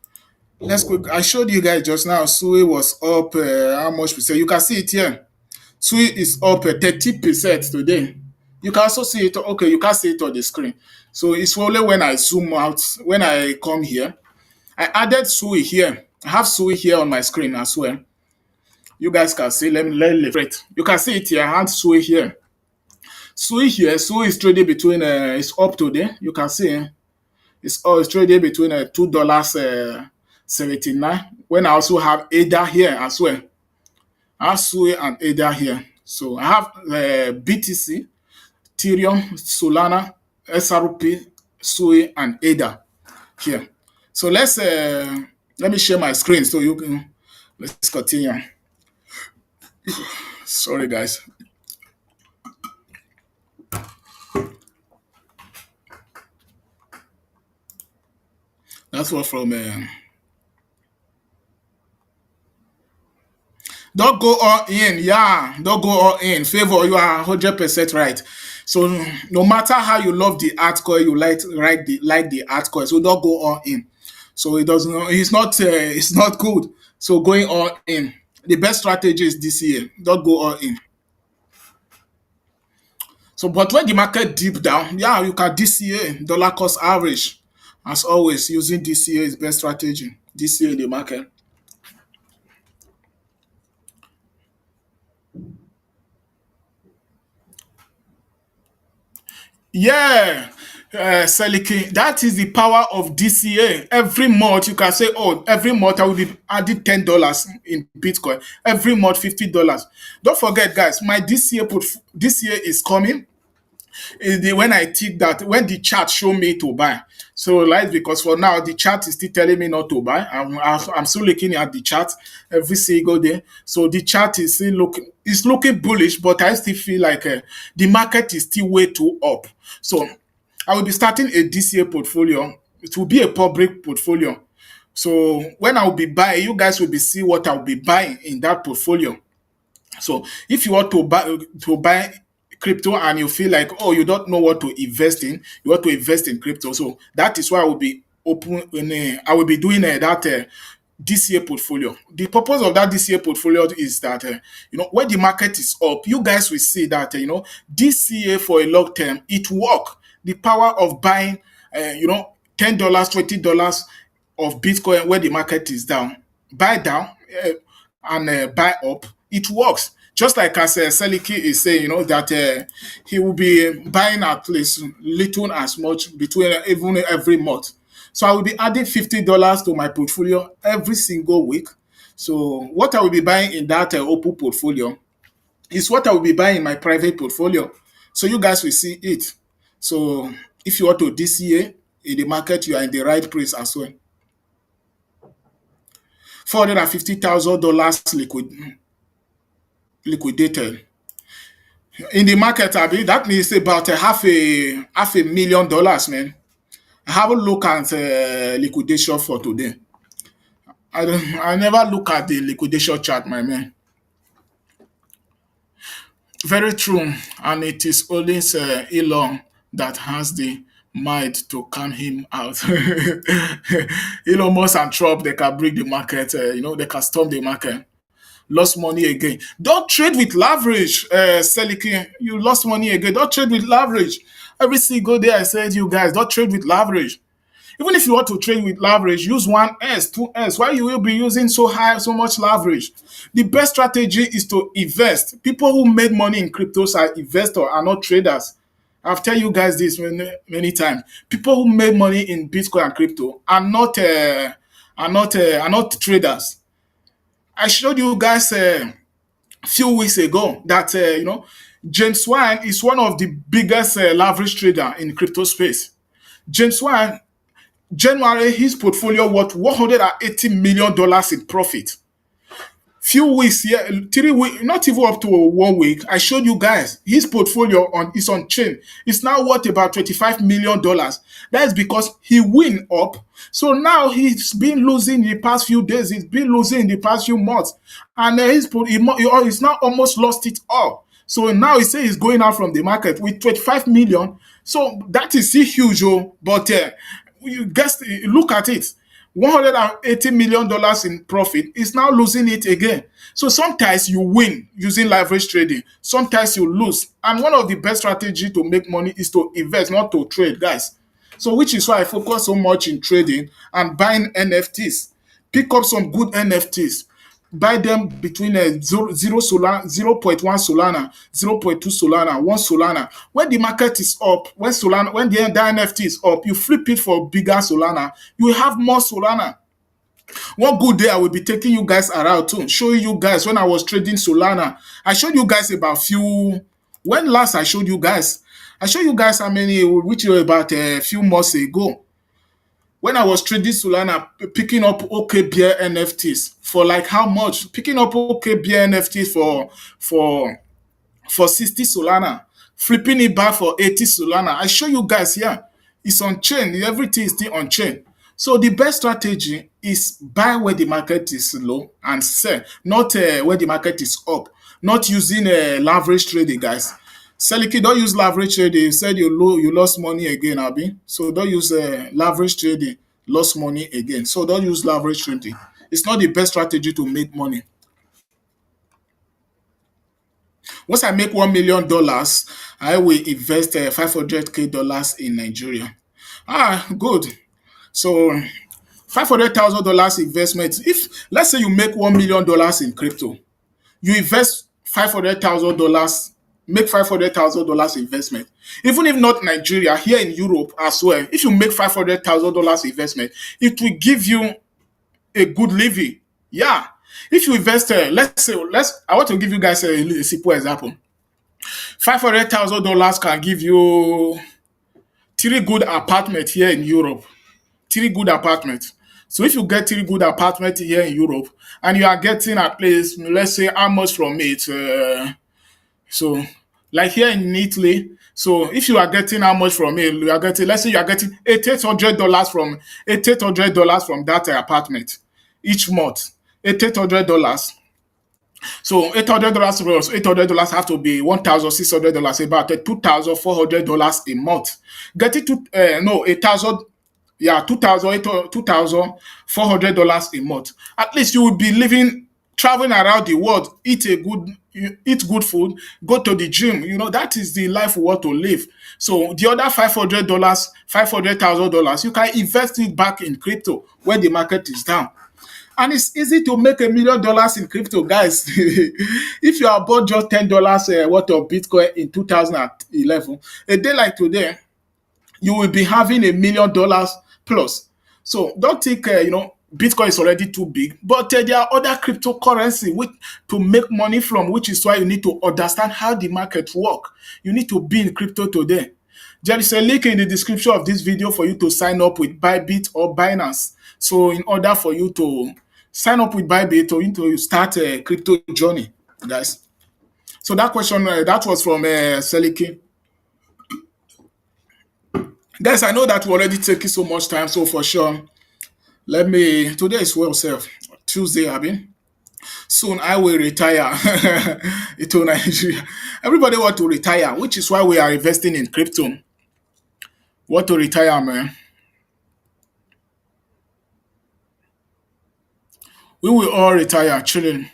Let's quick. I showed you guys just now. Sui was up how much percent? You can see it here. Sui is up 30% today. You can also see it. Okay, you can see it on the screen. So it's only when I zoom out, when I come here. I added Sui here. I have Sui here on my screen as well. You guys can see. Let me illustrate. You can see it here. I have Sui here. Sui here. Sui is trading between. It's up today. You can see. It's trading between $2.79. When I also have ADA here as well. I have Sui and ADA here. So I have BTC, Ethereum, Solana, SRP, Sui, and ADA here. So let me share my screen so you can let's continue. Sorry guys. That's what from don't go all in, yeah. Don't go all in. Favor, you are 100% right. So no matter how you love the article, you like the article. So don't go all in. So it doesn't. It's not good. So going all in. The best strategy is this year. Don't go all in. So, but when the market deep down, yeah, you can DCA dollar cost average. As always, using DCA is best strategy. DCA in the market. Yeah, Seliki, that is the power of DCA. Every month you can say, oh, every month I will be adding $10 in Bitcoin. Every month $50. Don't forget, guys, my DCA is coming when I think that when the chart show me to buy. So like because for now the chart is still telling me not to buy. I'm still looking at the chart every single day. So the chart is still looking bullish, but I still feel like the market is still way too up. So I will be starting a DCA portfolio. It will be a public portfolio So when I'll be buying, you guys will be see what I'll be buying in that portfolio. So if you want to buy crypto and you feel like, oh, you don't know what to invest in, you want to invest in crypto. So that is why I will be doing that DCA portfolio. The purpose of that DCA portfolio is that when the market is up, you guys will see that DCA for a long term it work. The power of buying $10, $20 of Bitcoin when the market is down, buy down uh, and buy up, it works. Just like as Seliki is saying, that he will be buying at least little as much between even every month. So I will be adding $50 to my portfolio every single week. So what I will be buying in that open portfolio is what I will be buying in my private portfolio. So you guys will see it. So if you want to DCA in the market, you are in the right place as well. $450,000 liquidated in the market. Abi, that means about half a million dollars, man. I haven't looked at liquidation for today. I never look at the liquidation chart, my man. Very true, and it is always Elon that has the mind to calm him out. Elon Musk and Trump, they can bring the market, they can storm the market. Lost money again. Don't trade with leverage, Seliki. You lost money again. Don't trade with leverage. Every single day I said, you guys, don't trade with leverage. Even if you want to trade with leverage, use 1S, 2S. Why you will be using so much leverage? The best strategy is to invest. People who made money in cryptos are investors, are not traders. I've tell you guys this many times. People who made money in Bitcoin and crypto are not traders. I showed you guys few weeks ago that James Wan is one of the biggest leverage trader in crypto space. James Wan, January, his portfolio worth $180 million in profit. Few weeks here, 3 weeks, not even up to 1 week. I showed you guys his portfolio is on chain. It's now worth about $25 million. That is because he win up. So now he's been losing in the past few days. He's been losing in the past few months, and he's now almost lost it all. So now he says he's going out from the market with 25 million. So that is still huge, oh. But you guess, look at it. $180 million in profit is now losing it again. So sometimes you win using leverage trading, sometimes you lose. And one of the best strategy to make money is to invest, not to trade, guys. So which is why I focus so much in trading and buying NFTs. Pick up some good NFTs. Buy them between 0 Solana, 0.1 Solana, 0.2 Solana, 1 Solana. When the market is up, when the NFT is up, you flip it for bigger Solana, you will have more Solana. One good day I will be taking you guys around too, showing you guys when I was trading Solana. I showed you guys about few. When last I showed you guys, I showed you guys how many, which were about a few months ago. When I was trading Solana, picking up OK Beer NFTs for like how much? Picking up OK Beer NFTs for 60 Solana, flipping it back for 80 Solana. I show you guys here. It's on chain. Everything is still on chain. So the best strategy is buy where the market is low and sell, not where the market is up. Not using leverage trading, guys. Seliki, don't use leverage trading. You said you lost money again, Abi. So don't use leverage trading. Lost money again. So don't use leverage trading. It's not the best strategy to make money. Once I make $1 million, I will invest $500K in Nigeria. Ah, good. So $500,000 investment. If let's say you make $1 million in crypto, you invest $500,000, make $500,000 investment. Even if not Nigeria, here in Europe as well, if you make $500,000 investment, it will give you a good living. Yeah. If you invest, I want to give you guys a simple example. $500,000 can give you three good apartments here in Europe. Three good apartments. So if you get three good apartments here in Europe and you are getting at least, let's say, how much from it? So, like here in Italy, So if you are getting how much from it, you are getting, let's say you are getting $800 from $800 from that apartment each month. $800. So $800 plus $800 have to be $1,600, about $2,400 a month. Getting to no 1,000, yeah, $2,400 a month. At least you will be living, traveling around the world, eat good food, go to the gym. That is the life we want to live. So the other $500, $500,000, you can invest it back in crypto when the market is down. And it's easy to make $1 million in crypto, guys. If you have bought just $10 worth of Bitcoin in 2011, a day like today, you will be having $1 million plus. So don't think Bitcoin is already too big, but there are other cryptocurrency which to make money from, which is why you need to understand how the market work. You need to be in crypto today. There is a link in the description of this video for you to sign up with BYBIT or Binance. So in order for you to sign up with BYBIT or to start a crypto journey, guys. So that question that was from Seliki. Guys, I know that we already taking so much time, so for sure, today is well self, Tuesday, I mean. Soon I will retire to Nigeria. Everybody want to retire, which is why we are investing in crypto. Want to retire, man. We will all retire, children.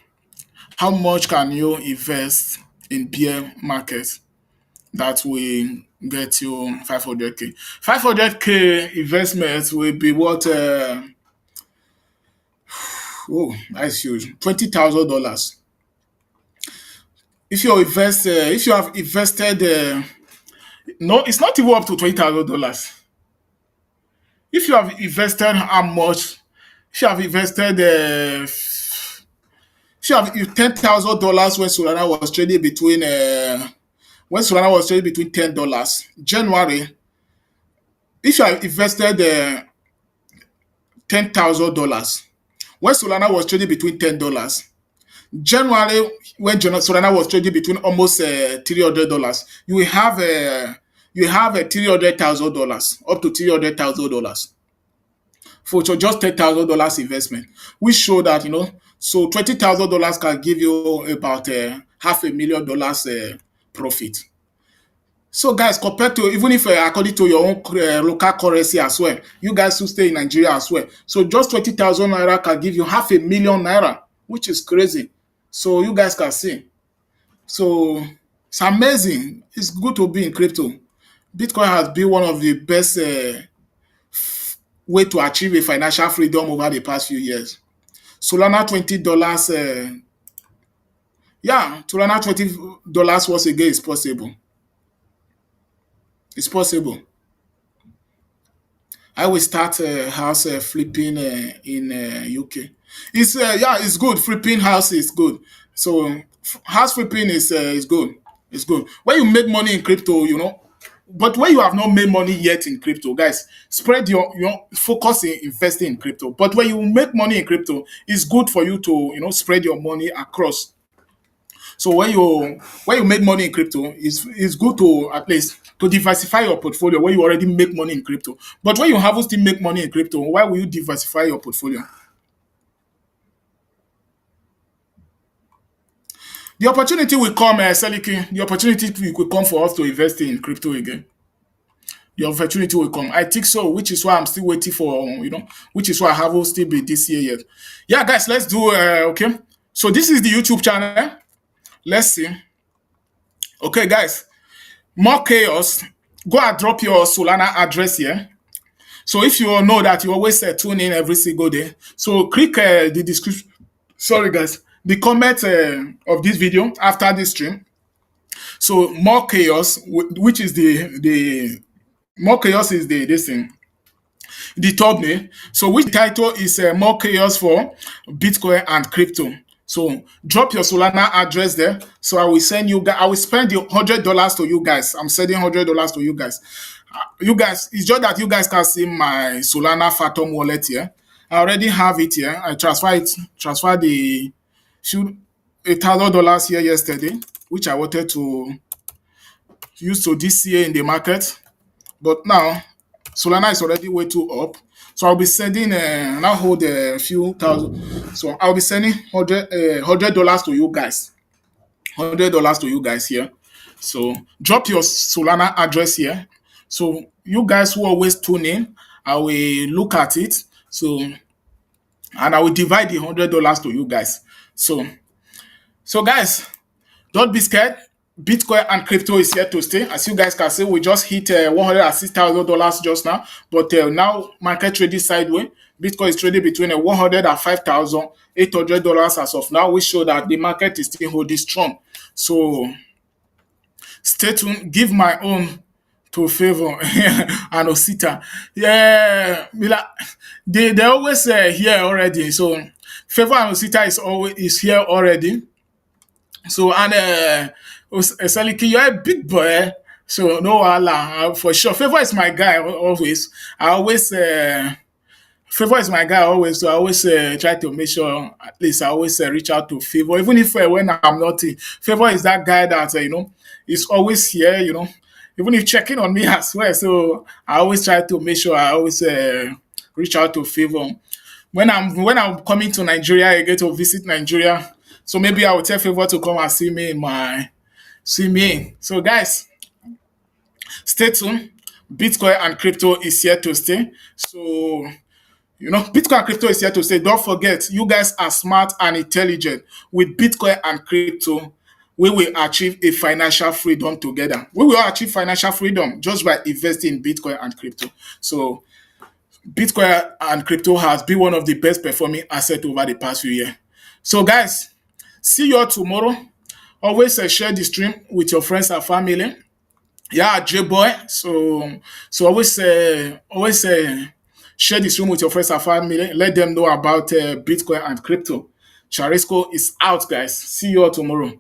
How much can you invest in bear market that will get you 500K? 500K investment will be what? Oh, that's huge. $20,000. If you have invested, no, it's not even up to $20,000. If you have invested how much? If you have invested, if you have $10,000 when Solana was trading between $10 January. If you have invested $10,000 when Solana was trading between $10 January, when Solana was trading between almost $300, you have a $300,000, up to $300,000 for just $10,000 investment, which show that so $20,000 can give you about $500,000 profit. So guys, compared to, even if according to your own local currency as well, you guys who stay in Nigeria as well, so just 20,000 naira can give you $500,000 naira, which is crazy. So you guys can see. So it's amazing. It's good to be in crypto. Bitcoin has been one of the best way to achieve a financial freedom over the past few years. Solana $20, yeah, Solana $20 once again is possible. It's possible. I will start house flipping in UK. It's good. Flipping house is good. So house flipping is good. It's good. When you make money in crypto, but when you have not made money yet in crypto, guys, spread your focus in investing in crypto. But when you make money in crypto, it's good for you to spread your money across. So when you make money in crypto, it's good to at least to diversify your portfolio when you already make money in crypto. But when you haven't still make money in crypto, why will you diversify your portfolio? The opportunity will come, Seliki. The opportunity will come for us to invest in crypto again. The opportunity will come. I think so, which is why I'm still waiting for, which is why I haven't still been this year yet. Yeah, guys, let's do, okay. So this is the YouTube channel. Let's see. Okay, guys, more chaos. Go and drop your Solana address here. So if you all know that you always tune in every single day, so click the description. Sorry, guys, the comment of this video after this stream. So more chaos, which is the more chaos is the this thing, the thumbnail. So which title is more chaos for Bitcoin and crypto. So drop your Solana address there. So I will send you guys. I will spend the $100 to you guys. I'm sending $100 to you guys. You guys, it's just that you guys can see my Solana Phantom wallet here. I already have it here. I transfer the shoot $1,000 here yesterday, which I wanted to used to this year in the market, but now Solana is already way too up. So I'll be sending now hold a few thousand. So I'll be sending $100 to you guys. $100 to you guys here. So drop your Solana address here. So you guys who always tune in, I will look at it. So and I will divide the $100 to you guys. So guys, don't be scared. Bitcoin and crypto is here to stay. As you guys can see, we just hit $106,000 just now. But now market trading sideways. Bitcoin is trading between $105,800 as of now, which show that the market is still holding strong. So stay tuned. Give my own to Favor and Osita. Yeah, they always here already. So Favor and Osita is here already. So and Saliki, you're a big boy. So no Allah for sure. Favor is my guy always. I always Favor is my guy always. So I always try to make sure at least I always reach out to Favor, even if when I'm not in. Favor is that guy that is always here. Even if checking on me as well. So I always try to make sure I always reach out to Favor when I'm coming to Nigeria, I get to visit Nigeria. So maybe I will tell Favor to come and see me. So guys, stay tuned. Bitcoin and crypto is here to stay. So Bitcoin and crypto is here to stay. Don't forget, you guys are smart and intelligent. With Bitcoin and crypto, we will achieve a financial freedom together. We will achieve financial freedom just by investing in Bitcoin and crypto. So Bitcoin and crypto has been one of the best performing assets over the past few years. So, guys, see you all tomorrow. Always share the stream with your friends and family. Yeah, J boy. So always share the stream with your friends and family. Let them know about Bitcoin and crypto. Charisco is out, guys. See you all tomorrow.